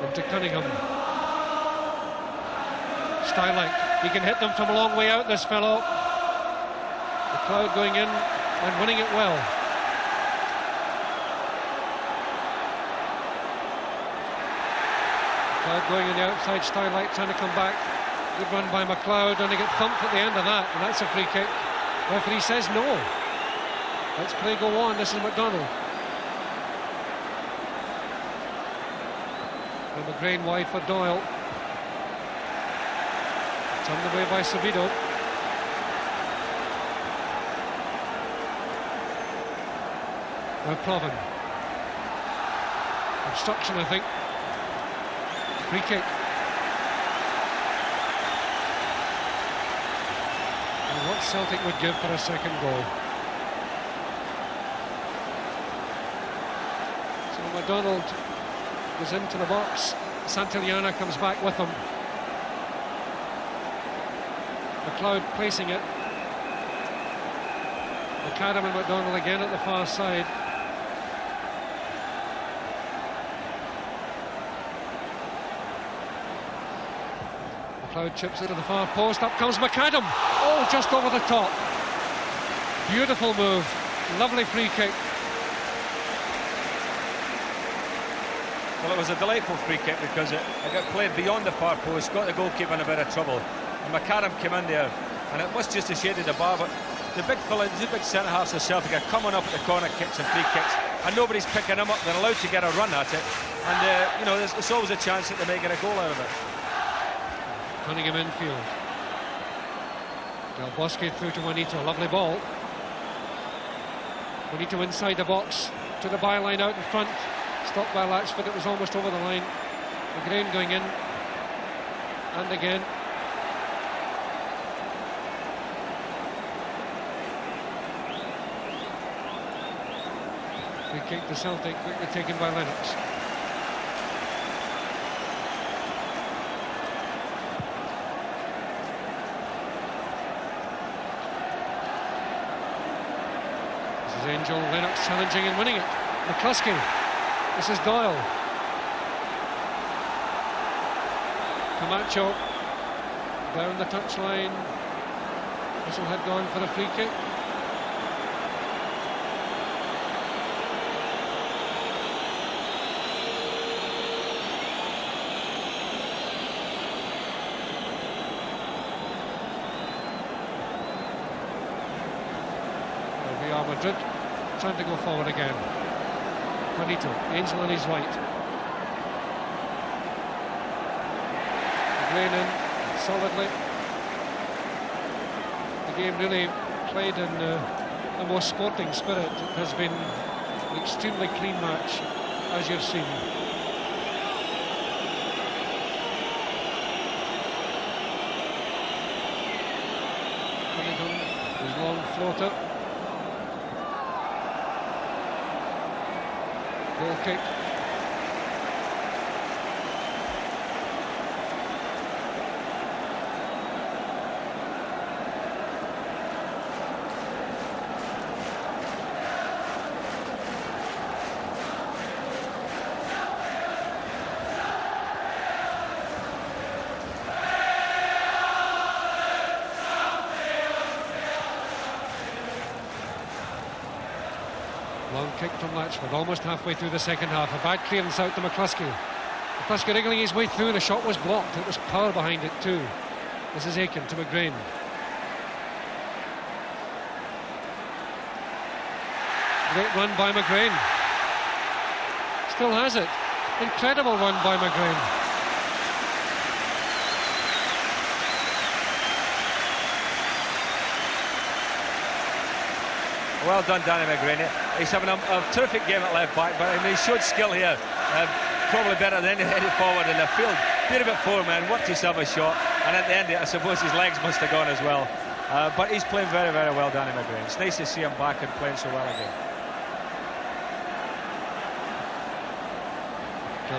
Into Cunningham. Stylick. He can hit them from a long way out, this fellow. McLeod going in and winning it well. McLeod going on the outside. Stylick trying to come back. Good run by McLeod, and they get thumped at the end of that, and that's a free kick. Referee says no. Let's play go on. This is McDonald. And McGrain wide for Doyle. Turned away by Sabido. Now Proven. Obstruction, I think. Free kick. And what Celtic would give for a second goal. So McDonald goes into the box. Santillana comes back with him. McLeod placing it. McAdam and McDonald again at the far side. McLeod chips it to the far post. Up comes McAdam. Oh, just over the top. Beautiful move. Lovely free kick. Well, it was a delightful free kick because it got played beyond the far post, got the goalkeeper in a bit of trouble. And McAdam came in there, and it was just a shade of the bar, but the big fella, the big centre-halves of Celtic are coming up at the corner kicks and free kicks, and nobody's picking them up. They're allowed to get a run at it, and you know, there's always a chance that they may get a goal out of it. Cunningham infield. Del Bosque through to Juanito. Lovely ball. Juanito inside the box to the byline out in front. Stopped by Latchford. It was almost over the line. McGrain going in. And again. Free kick to Celtic, quickly taken by Lennox. This is Angel. Lennox challenging and winning it. McCluskey. This is Doyle. Camacho down the touchline. Whistle had gone for a free kick. There we are, Madrid trying to go forward again. Juanito, Angel on his right. McGrain in solidly. The game really played in a more sporting spirit. It has been an extremely clean match, as you've seen. Cunningham, his long floater. Goal kick. Long kick from Latchford, almost halfway through the second half. A bad clearance out to McCluskey. McCluskey wriggling his way through, the shot was blocked. It was power behind it too. This is Aiken to McGrain. Great run by McGrain. Still has it. Incredible run by McGrain. Well done, Danny McGrain. He's having a terrific game at left back, but I mean, he showed skill here. Probably better than any headed forward in the field. Did a bit forward, man. Worked himself a shot, and at the end, I suppose his legs must have gone as well. But he's playing very, very well, Danny McGrain. It's nice to see him back and playing so well again.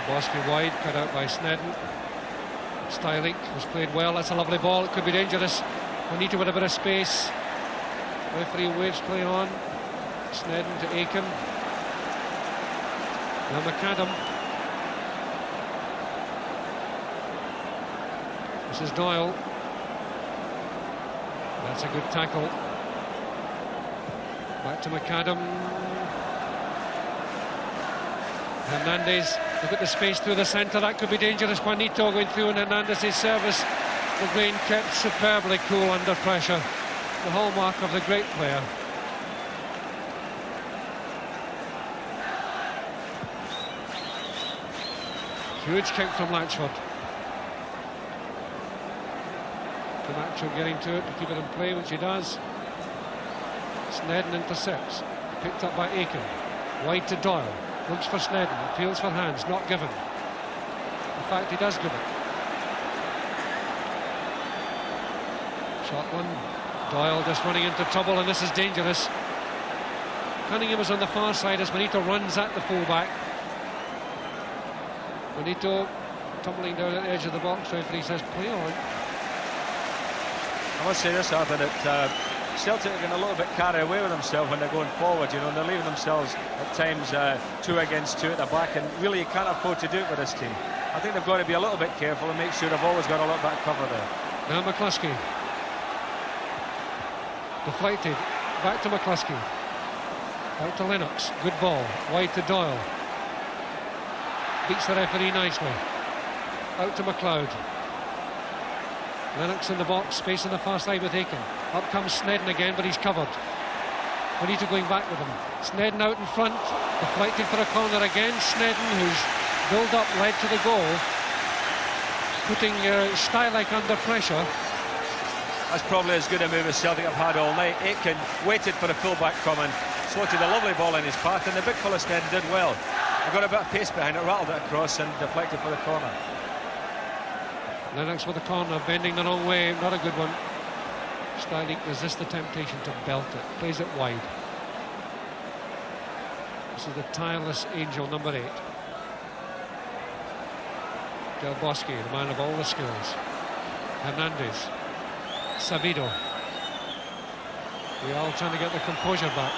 Bosky wide, cut out by Snedden. Stylik has played well. That's a lovely ball. It could be dangerous. Juanito with a bit of space. Referee waves play on. Snedden to Aiken. Now McAdam. This is Doyle. That's a good tackle. Back to McAdam. Hernandez. Look at the space through the centre. That could be dangerous. Juanito going through, and Hernandez's service. McGrain kept superbly cool under pressure. The hallmark of the great player. Huge kick from Latchford. Camacho getting to it to keep it in play, which he does. Snedden intercepts. Picked up by Aiken. Wide to Doyle. Looks for Snedden. Feels for hands. Not given. In fact, he does give it. Shot one. Doyle just running into trouble, and this is dangerous. Cunningham is on the far side as Juanito runs at the fullback. Juanito tumbling down at the edge of the box. Referee says play on. I must say this, Arthur, that Celtic are getting a little bit carried away with themselves when they're going forward, you know, and they're leaving themselves at times 2 against 2 at the back, and really you can't afford to do it with this team. I think they've got to be a little bit careful and make sure they've always got a little bit of cover there. Now McCluskey. Deflected. Back to McCluskey. Out to Lennox. Good ball. Wide to Doyle. Beats the referee nicely. Out to McLeod. Lennox in the box. Space on the far side with Aiken. Up comes Snedden again, but he's covered. Juanito going back with him. Snedden out in front. Deflected for a corner again. Snedden, whose build-up led to the goal. Putting Stylik under pressure. That's probably as good a move as Celtic have had all night. Aitken waited for the fullback coming, slotted a lovely ball in his path, and the big fella Snedden did well. He got a bit of pace behind it, rattled it across and deflected for the corner. Lennox with the corner, bending the wrong way, not a good one. Stylik resists the temptation to belt it, plays it wide. This is the tireless angel, number 8. Del Bosque, the man of all the skills. Hernandez. Sabido. We are all trying to get the composure back.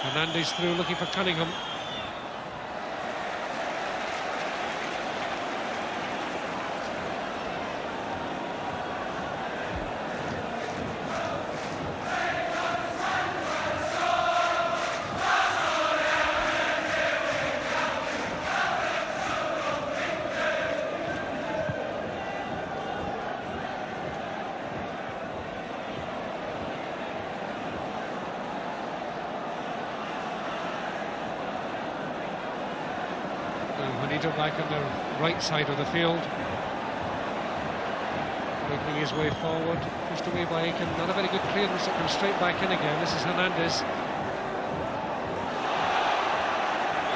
Hernandez through, looking for Cunningham. Juanito back on the right side of the field, making his way forward, pushed away by Aiken. Not a very good clearance. It comes straight back in again. This is Hernandez.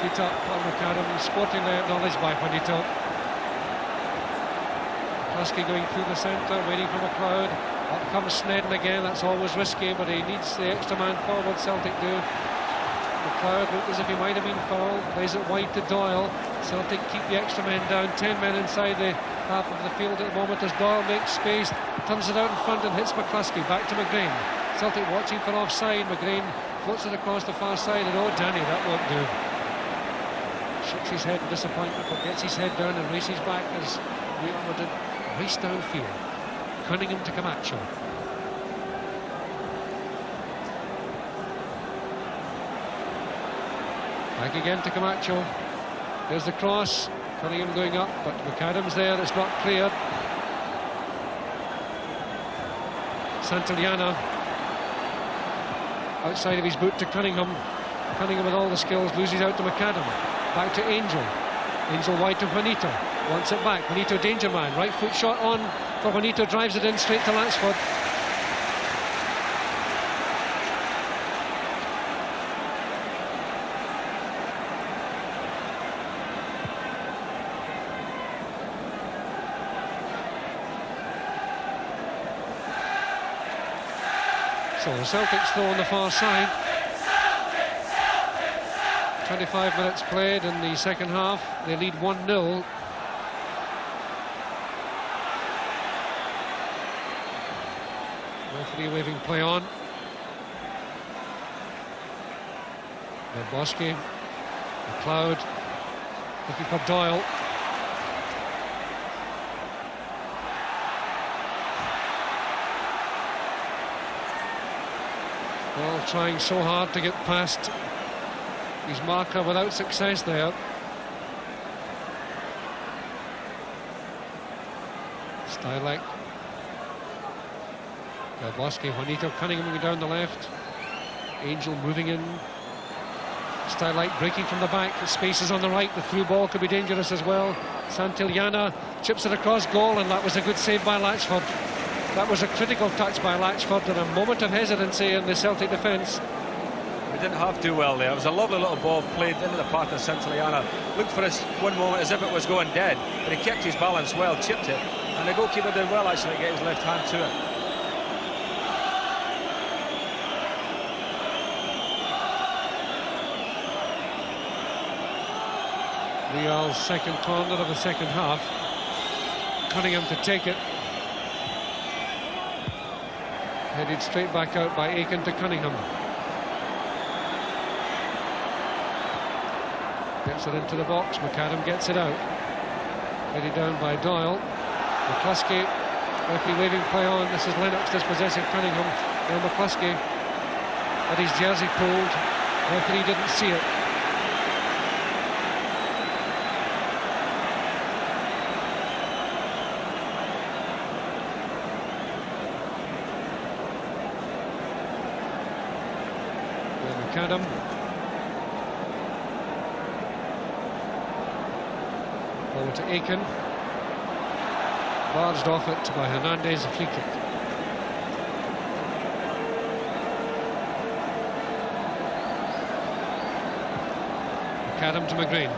Feet up on McAdam, sportingly acknowledged by Juanito. Husky going through the centre, waiting for McLeod. Up comes Snedden again. That's always risky, but he needs the extra man forward. Celtic do. McLeod looked as if he might have been fouled. Plays it wide to Doyle. Celtic keep the extra men down. 10 men inside the half of the field at the moment as Doyle makes space, turns it out in front and hits McCluskey. Back to McGrain. Celtic watching for offside. McGrain floats it across the far side, and oh, Danny, that won't do. Shakes his head in disappointment, but gets his head down and races back as Real Madrid race downfield. Cunningham to Camacho. Back again to Camacho. There's the cross. Cunningham going up, but McAdam's there. It's not cleared. Santillana outside of his boot to Cunningham. Cunningham with all the skills loses out to McAdam. Back to Angel. Angel wide to Juanito. Wants it back. Juanito danger man. Right foot shot on for Juanito. Drives it in straight to Latchford. So the Celtics throw on the far side. 25 minutes played in the second half. They lead 1-0. Referee waving play on. Then Bosque, McLeod looking for Doyle. Well, trying so hard to get past his marker without success there. Stylek. Bosque, Juanito, Cunningham down the left. Angel moving in. Stylek breaking from the back. The spaces on the right. The through ball could be dangerous as well. Santillana chips it across goal, and that was a good save by Latchford. That was a critical touch by Latchford and a moment of hesitancy in the Celtic defence. He didn't have to do well there. It was a lovely little ball played into the path of Santillana. Looked for us one moment as if it was going dead, but he kept his balance well, chipped it, and the goalkeeper did well actually to get his left hand to it. Real's second corner of the second half. Cunningham to take it. Headed straight back out by Aiken to Cunningham. Gets it into the box. McAdam gets it out. Headed down by Doyle. McCluskey. Referee waving play on. This is Lennox dispossessing Cunningham. Now McCluskey had his jersey pulled. Referee didn't see it. McAdam. Forward to Aiken. Barged off it by Hernandez, a free kick. McAdam to McGrain.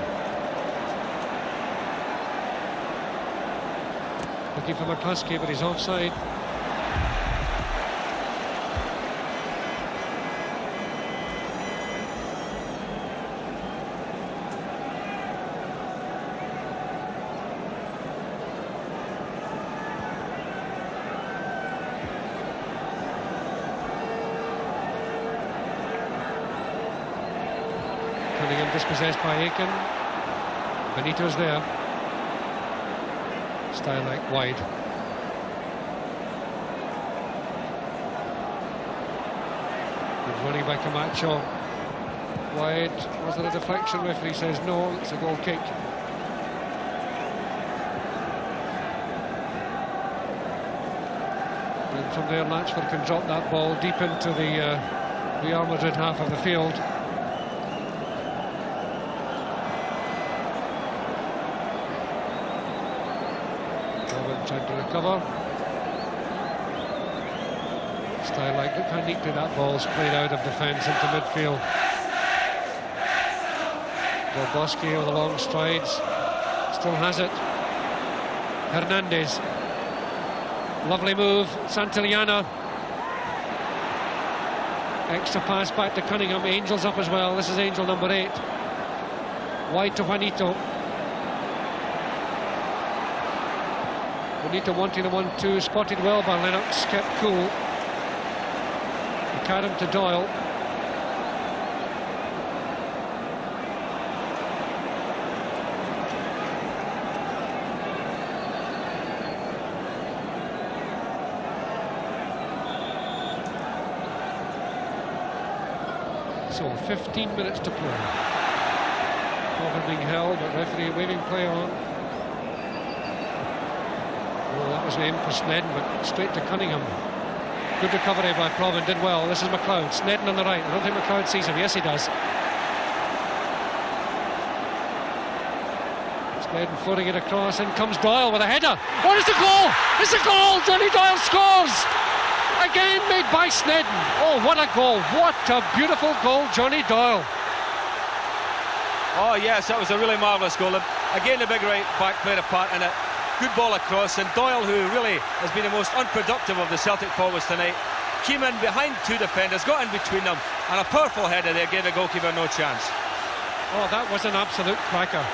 Looking for McCluskey, but he's offside. Cunningham dispossessed by Aiken. Benito's there. Stylek wide. Good running by Camacho. Wide. Was it a deflection? Referee says no, it's a goal kick. And from there, Latchford can drop that ball deep into the Real Madrid half of the field. Trying to recover. Stylek, look how neatly that ball's played out of defence into midfield. Bosque with the long strides, still has it. Hernandez, lovely move. Santillana, extra pass back to Cunningham. Angel's up as well. This is Angel number 8. Wide to Juanito. Juanito wanting the 1-2, spotted well by Lennox, kept cool. McAdam to Doyle. So 15 minutes to play. Proven being held, but referee waving play on. Oh, that was aimed for Snedden, but straight to Cunningham. Good recovery by Proven, did well. This is McLeod, Snedden on the right. I don't think McLeod sees him. Yes, he does. Snedden floating it across, in comes Doyle with a header. Oh, it's a goal! It's a goal! Johnny Doyle scores! Again made by Snedden. Oh, what a goal! What a beautiful goal, Johnny Doyle. Oh yes, that was a really marvellous goal. Again, the big right back played a part in it. Good ball across, and Doyle, who really has been the most unproductive of the Celtic forwards tonight, came in behind two defenders, got in between them, and a powerful header there gave the goalkeeper no chance. Oh, that was an absolute cracker.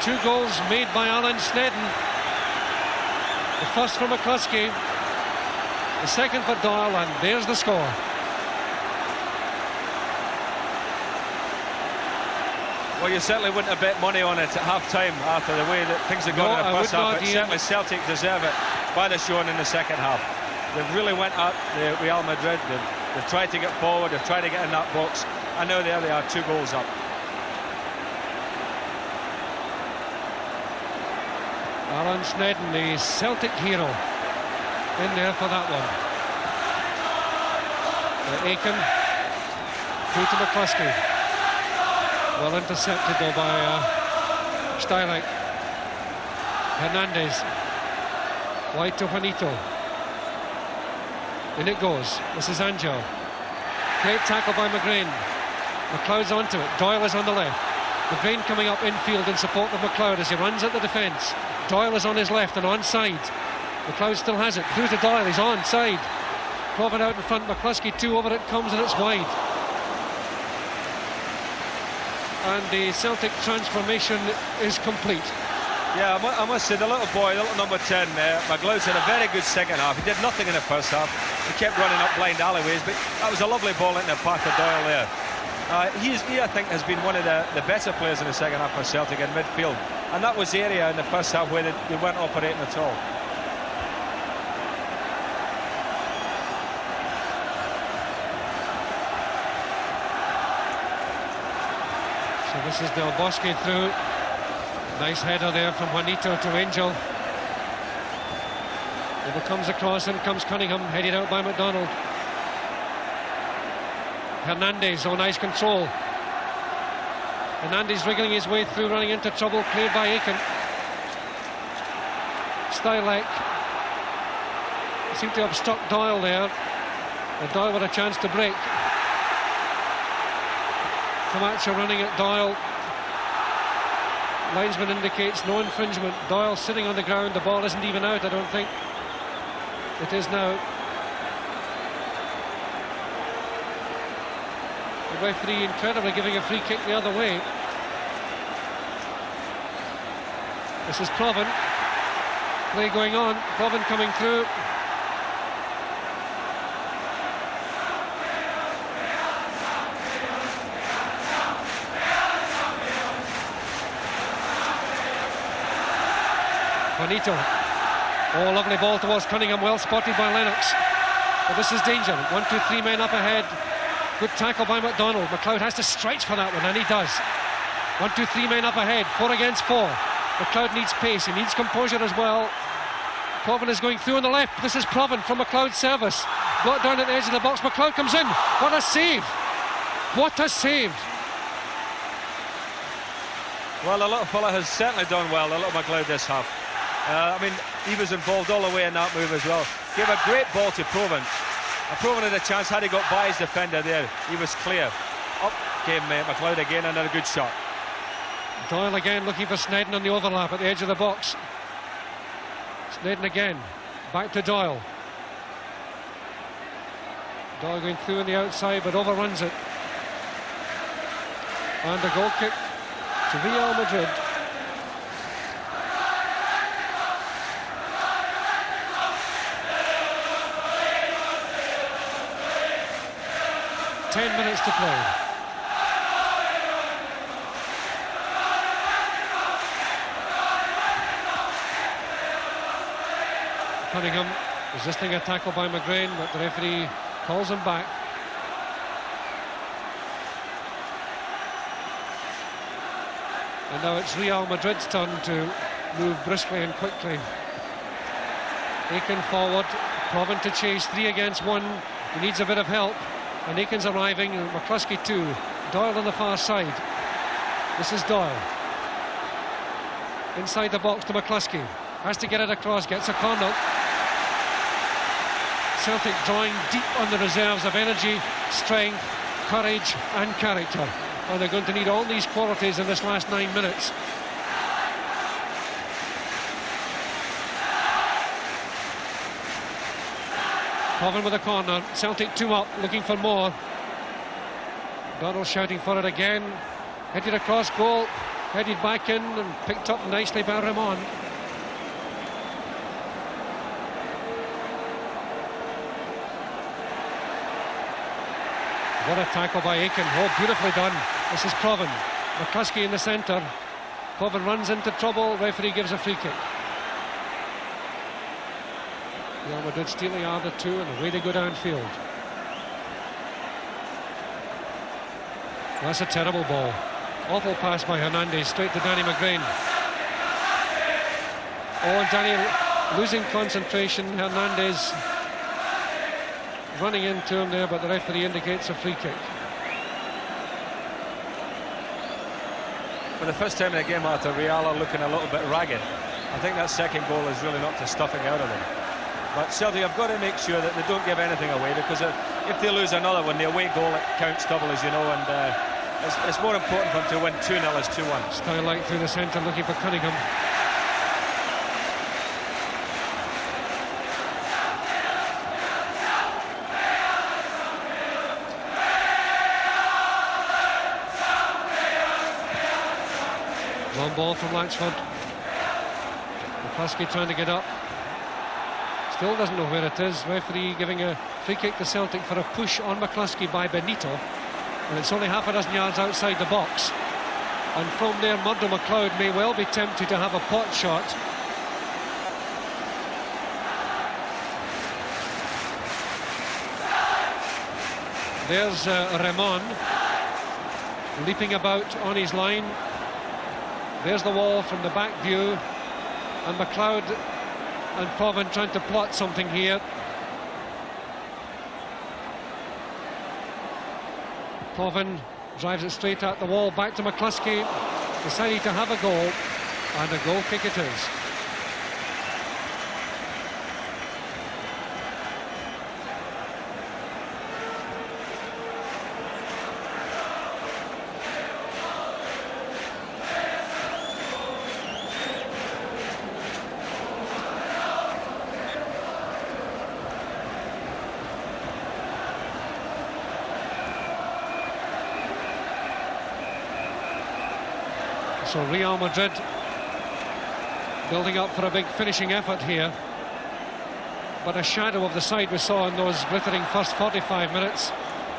2 goals made by Alan Snedden. The first for McCluskey, the second for Doyle, and there's the score. Well, you certainly wouldn't have bet money on it at half-time after the way that things have gone in the first half, but certainly Celtic deserve it by the showing in the second half. They've really went at Real Madrid, they've tried to get forward, they've tried to get in that box, and now there they are, 2 goals up. Alan Snedden, the Celtic hero, in there for that one. Aiken, through to McCluskey. Well intercepted though by Stylek. Hernandez. Wide to Juanito. In it goes. This is Angel. Great tackle by McGrain. McLeod's onto it. Doyle is on the left. McGrain coming up infield in support of McLeod as he runs at the defence. Doyle is on his left and onside. McLeod still has it. Through to Doyle. He's onside. Proven out in front. McCluskey 2 over it comes and it's wide. And the Celtic transformation is complete. Yeah, I must say, the little boy, the little number 10, McLeod's had a very good second half. He did nothing in the first half. He kept running up blind alleyways, but that was a lovely ball into the path of Doyle there. He, I think, has been one of the better players in the second half for Celtic in midfield. And that was the area in the first half where they weren't operating at all. So this is Del Bosque through. Nice header there from Juanito to Angel. It comes across and comes Cunningham, headed out by McDonald. Hernandez on ice control. Hernandez wriggling his way through, running into trouble, cleared by Aiken. Stylek seemed to have struck Doyle there, and Doyle with a chance to break. Camacho running at Doyle. Linesman indicates no infringement. Doyle sitting on the ground. The ball isn't even out, I don't think. It is now. The referee incredibly giving a free kick the other way. This is Proven. Play going on. Proven coming through. Juanito. Oh, lovely ball towards Cunningham, well spotted by Lennox. But this is danger. 1, 2, 3 men up ahead. Good tackle by McDonald. McLeod has to stretch for that one, and he does. 1, 2, 3 men up ahead. 4 against 4. McLeod needs pace. He needs composure as well. Proven is going through on the left. This is Proven from McLeod's service. Got down at the edge of the box. McLeod comes in. What a save! What a save! Well, the little fella has certainly done well, the little McLeod this half. I mean, he was involved all the way in that move as well. Gave a great ball to Proven. Proven had a chance. Had he got by his defender there, he was clear. Up came McLeod again, and had a good shot. Doyle again looking for Snedden on the overlap at the edge of the box. Snedden again. Back to Doyle. Doyle going through on the outside, but overruns it. And a goal kick to Real Madrid. Ten minutes to play. Cunningham resisting a tackle by McGrain, but the referee calls him back. And now it's Real Madrid's turn to move briskly and quickly. Aiken forward, Provan to chase, 3 against 1. He needs a bit of help, and Aiken's arriving, and McCluskey too. Doyle on the far side. This is Doyle. Inside the box to McCluskey. Has to get it across, gets a corner. Celtic drawing deep on the reserves of energy, strength, courage and character. And they're going to need all these qualities in this last 9 minutes. Provan with a corner, Celtic 2 up, looking for more. Donald shouting for it again. Headed across goal, headed back in and picked up nicely by Ramon. What a tackle by Aiken. Oh, beautifully done. This is Provan. McCluskey in the centre. Provan runs into trouble. Referee gives a free kick. Real Madrid stealing out of 2 and away they go downfield. That's a terrible ball. Awful pass by Hernandez straight to Danny McGrain. Oh, and Danny losing concentration. Hernandez running into him there, but the referee indicates a free kick. For the first time in the game, Arthur, Real are looking a little bit ragged. I think that second goal has really knocked the stuffing out of them. But Celtic have got to make sure that they don't give anything away, because if they lose another one, the away goal counts double, as you know, and it's more important for them to win 2-0 as 2-1. Starlight through the centre looking for Cunningham. Long ball from Latchford. McCluskey trying to get up. Still doesn't know where it is. Referee giving a free kick to Celtic for a push on McCluskey by Benito. And it's only half a dozen yards outside the box. And from there, Murdo McLeod may well be tempted to have a pot shot. There's Ramon leaping about on his line. There's the wall from the back view, and McLeod and Provan trying to plot something here. Provan drives it straight at the wall, back to McCluskey, deciding to have a goal, and a goal kick it is. So Real Madrid building up for a big finishing effort here, but a shadow of the side we saw in those glittering first 45 minutes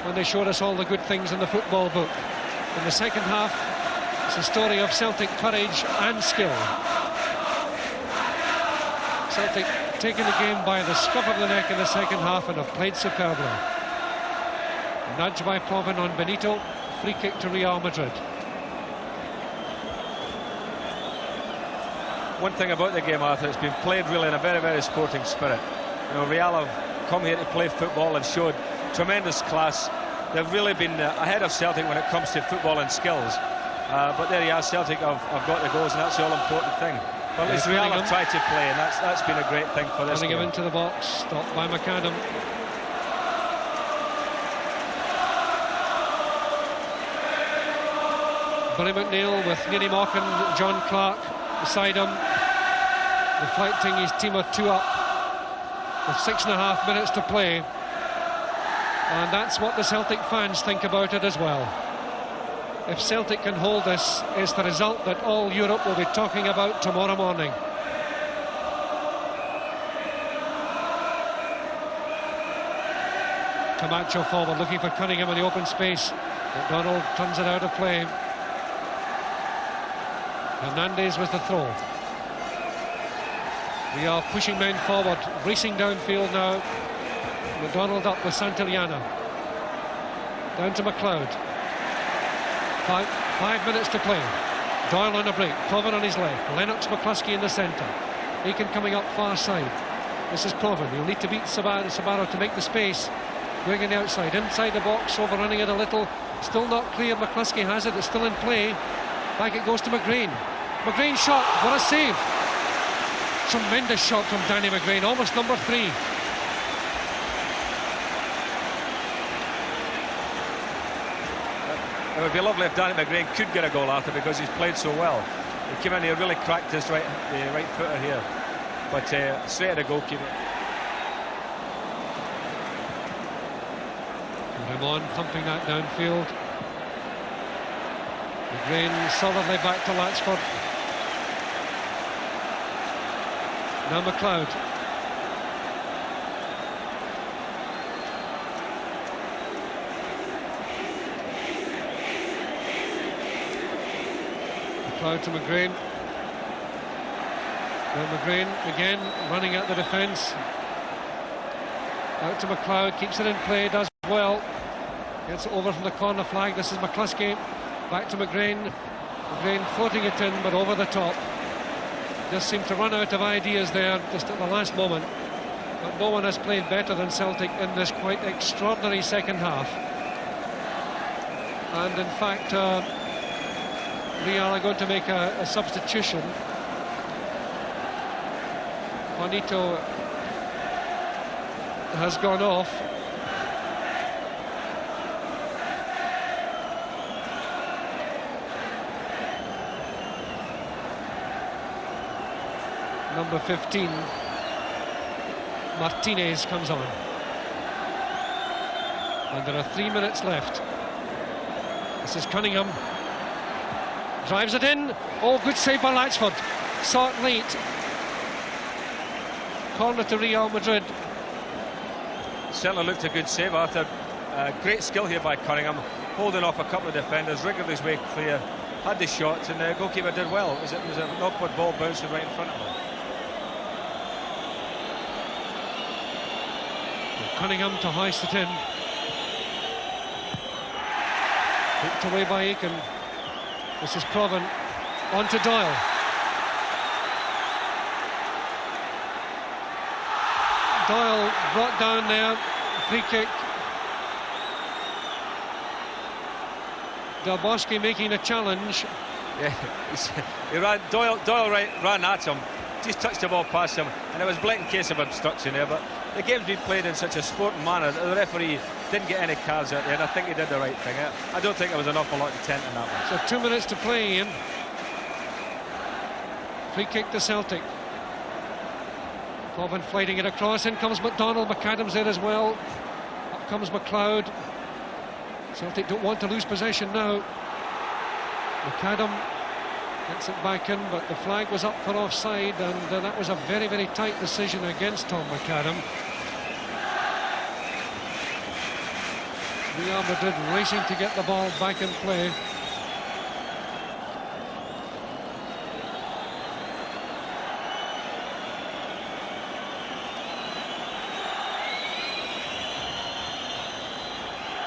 when they showed us all the good things in the football book. In the second half, it's a story of Celtic courage and skill. Celtic taking the game by the scruff of the neck in the second half and have played superbly. Nudge by Provan on Benito, free kick to Real Madrid. One thing about the game, Arthur, it's been played really in a very, very sporting spirit. You know, Real have come here to play football and showed tremendous class. They've really been ahead of Celtic when it comes to football and skills. But there you are, Celtic have got the goals, and that's the all-important thing. But at least Real have tried to play, and that's been a great thing for this game. Him into the box, stopped by McAdam. Billy McNeil with Nini Mock and John Clark beside him, reflecting his team of 2 up with 6.5 minutes to play. And that's what the Celtic fans think about it as well. If Celtic can hold this, it's the result that all Europe will be talking about tomorrow morning. Camacho forward, looking for Cunningham in the open space. McDonald turns it out of play. Hernandez with the throw. We are pushing men forward, racing downfield now. McDonald up with Santillana. Down to McLeod. 5 minutes to play. Doyle on a break, Provan on his left, Lennox, McCluskey in the centre, Aiken coming up far side. This is Provan, he'll need to beat Sabaro to make the space. Going in the outside, inside the box, overrunning it a little, still not clear. McCluskey has it, it's still in play. Back it goes to McGrain. McGrain shot, what a save! Tremendous shot from Danny McGrain, almost number 3. It would be lovely if Danny McGrain could get a goal after, because he's played so well. He came in here, really cracked his right footer here, but straight at the goalkeeper. Ramon thumping that downfield. McGrain solidly back to Latchford. Now McLeod. McLeod to McGrain. Now McGrain again running at the defence. Out to McLeod, keeps it in play, does well. Gets it over from the corner flag. This is McCluskey. Back to McGrain. McGrain floating it in, but over the top. Just seemed to run out of ideas there just at the last moment. But no one has played better than Celtic in this quite extraordinary second half. And in fact, Real are going to make a substitution. Juanito has gone off. Number 15, Martinez, comes on. And there are 3 minutes left. This is Cunningham. Drives it in. Oh, good save by Latchford. Saw it late. Corner to Real Madrid. Certainly looked a good save, Arthur. Great skill here by Cunningham, holding off a couple of defenders, wriggled his way clear, had the shot, and the goalkeeper did well. It was an awkward ball bouncing right in front of him. Cunningham to hoist it in. Picked away by Aiken. This is Provan. On to Doyle. Doyle brought down there. Free kick. Del Bosque making a challenge. Yeah, Doyle ran at him, just touched the ball past him, and it was a blatant case of obstruction there. But the game's been played in such a sporting manner that the referee didn't get any cards out there, and I think he did the right thing. I don't think there was an awful lot intent in that one. So 2 minutes to play, Ian. Free kick to Celtic. Provan flighting it across. In comes McDonald. McAdam's there as well. Up comes McLeod. Celtic don't want to lose possession now. McAdam gets it back in, but the flag was up for offside, and that was a very, very tight decision against Tom McAdam. Real Madrid racing to get the ball back in play.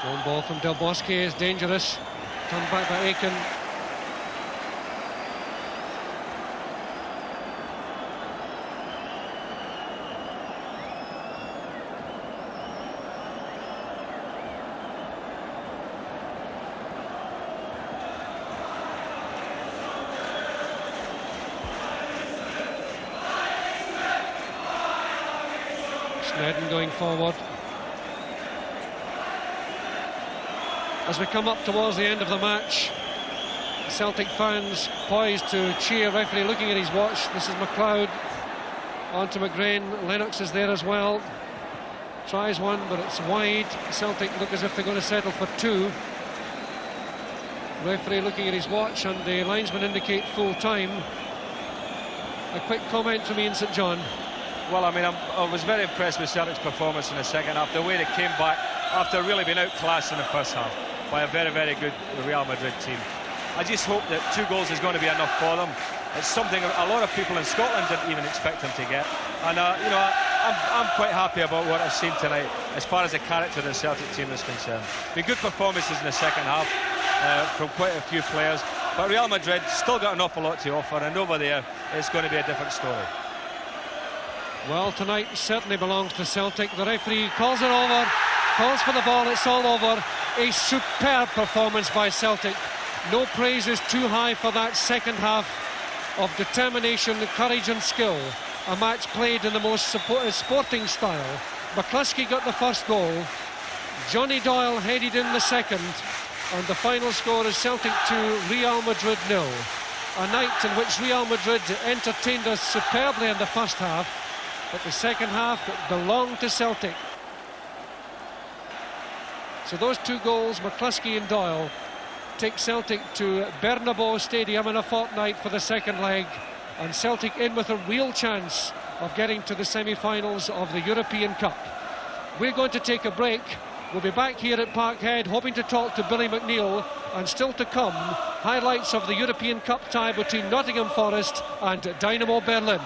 One ball from Del Bosque is dangerous. Turned back by Aiken. Snedden going forward. As we come up towards the end of the match, Celtic fans poised to cheer. Referee looking at his watch. This is McLeod. On to McGrain. Lennox is there as well. Tries one, but it's wide. Celtic look as if they're going to settle for 2. Referee looking at his watch, and the linesman indicate full time. A quick comment from Ian St John. Well, I mean, I was very impressed with Celtic's performance in the second half. The way they came back after really being outclassed in the first half by a very, very good Real Madrid team. I just hope that 2 goals is going to be enough for them. It's something a lot of people in Scotland didn't even expect them to get. And, you know, I'm quite happy about what I've seen tonight as far as the character of the Celtic team is concerned. Been good performances in the second half from quite a few players. But Real Madrid still got an awful lot to offer, and over there it's going to be a different story. Well, tonight certainly belongs to Celtic. The referee calls it over, calls for the ball, it's all over. A superb performance by Celtic. No praise is too high for that second half of determination, courage and skill. A match played in the most sporting style. McCluskey got the first goal, Johnny Doyle headed in the second, and the final score is Celtic 2, Real Madrid 0. A night in which Real Madrid entertained us superbly in the first half, but the second half belonged to Celtic. So those two goals, McCluskey and Doyle, take Celtic to Bernabeu Stadium in a fortnight for the second leg, and Celtic in with a real chance of getting to the semi-finals of the European Cup. We're going to take a break. We'll be back here at Parkhead hoping to talk to Billy McNeil, and still to come, highlights of the European Cup tie between Nottingham Forest and Dynamo Berlin.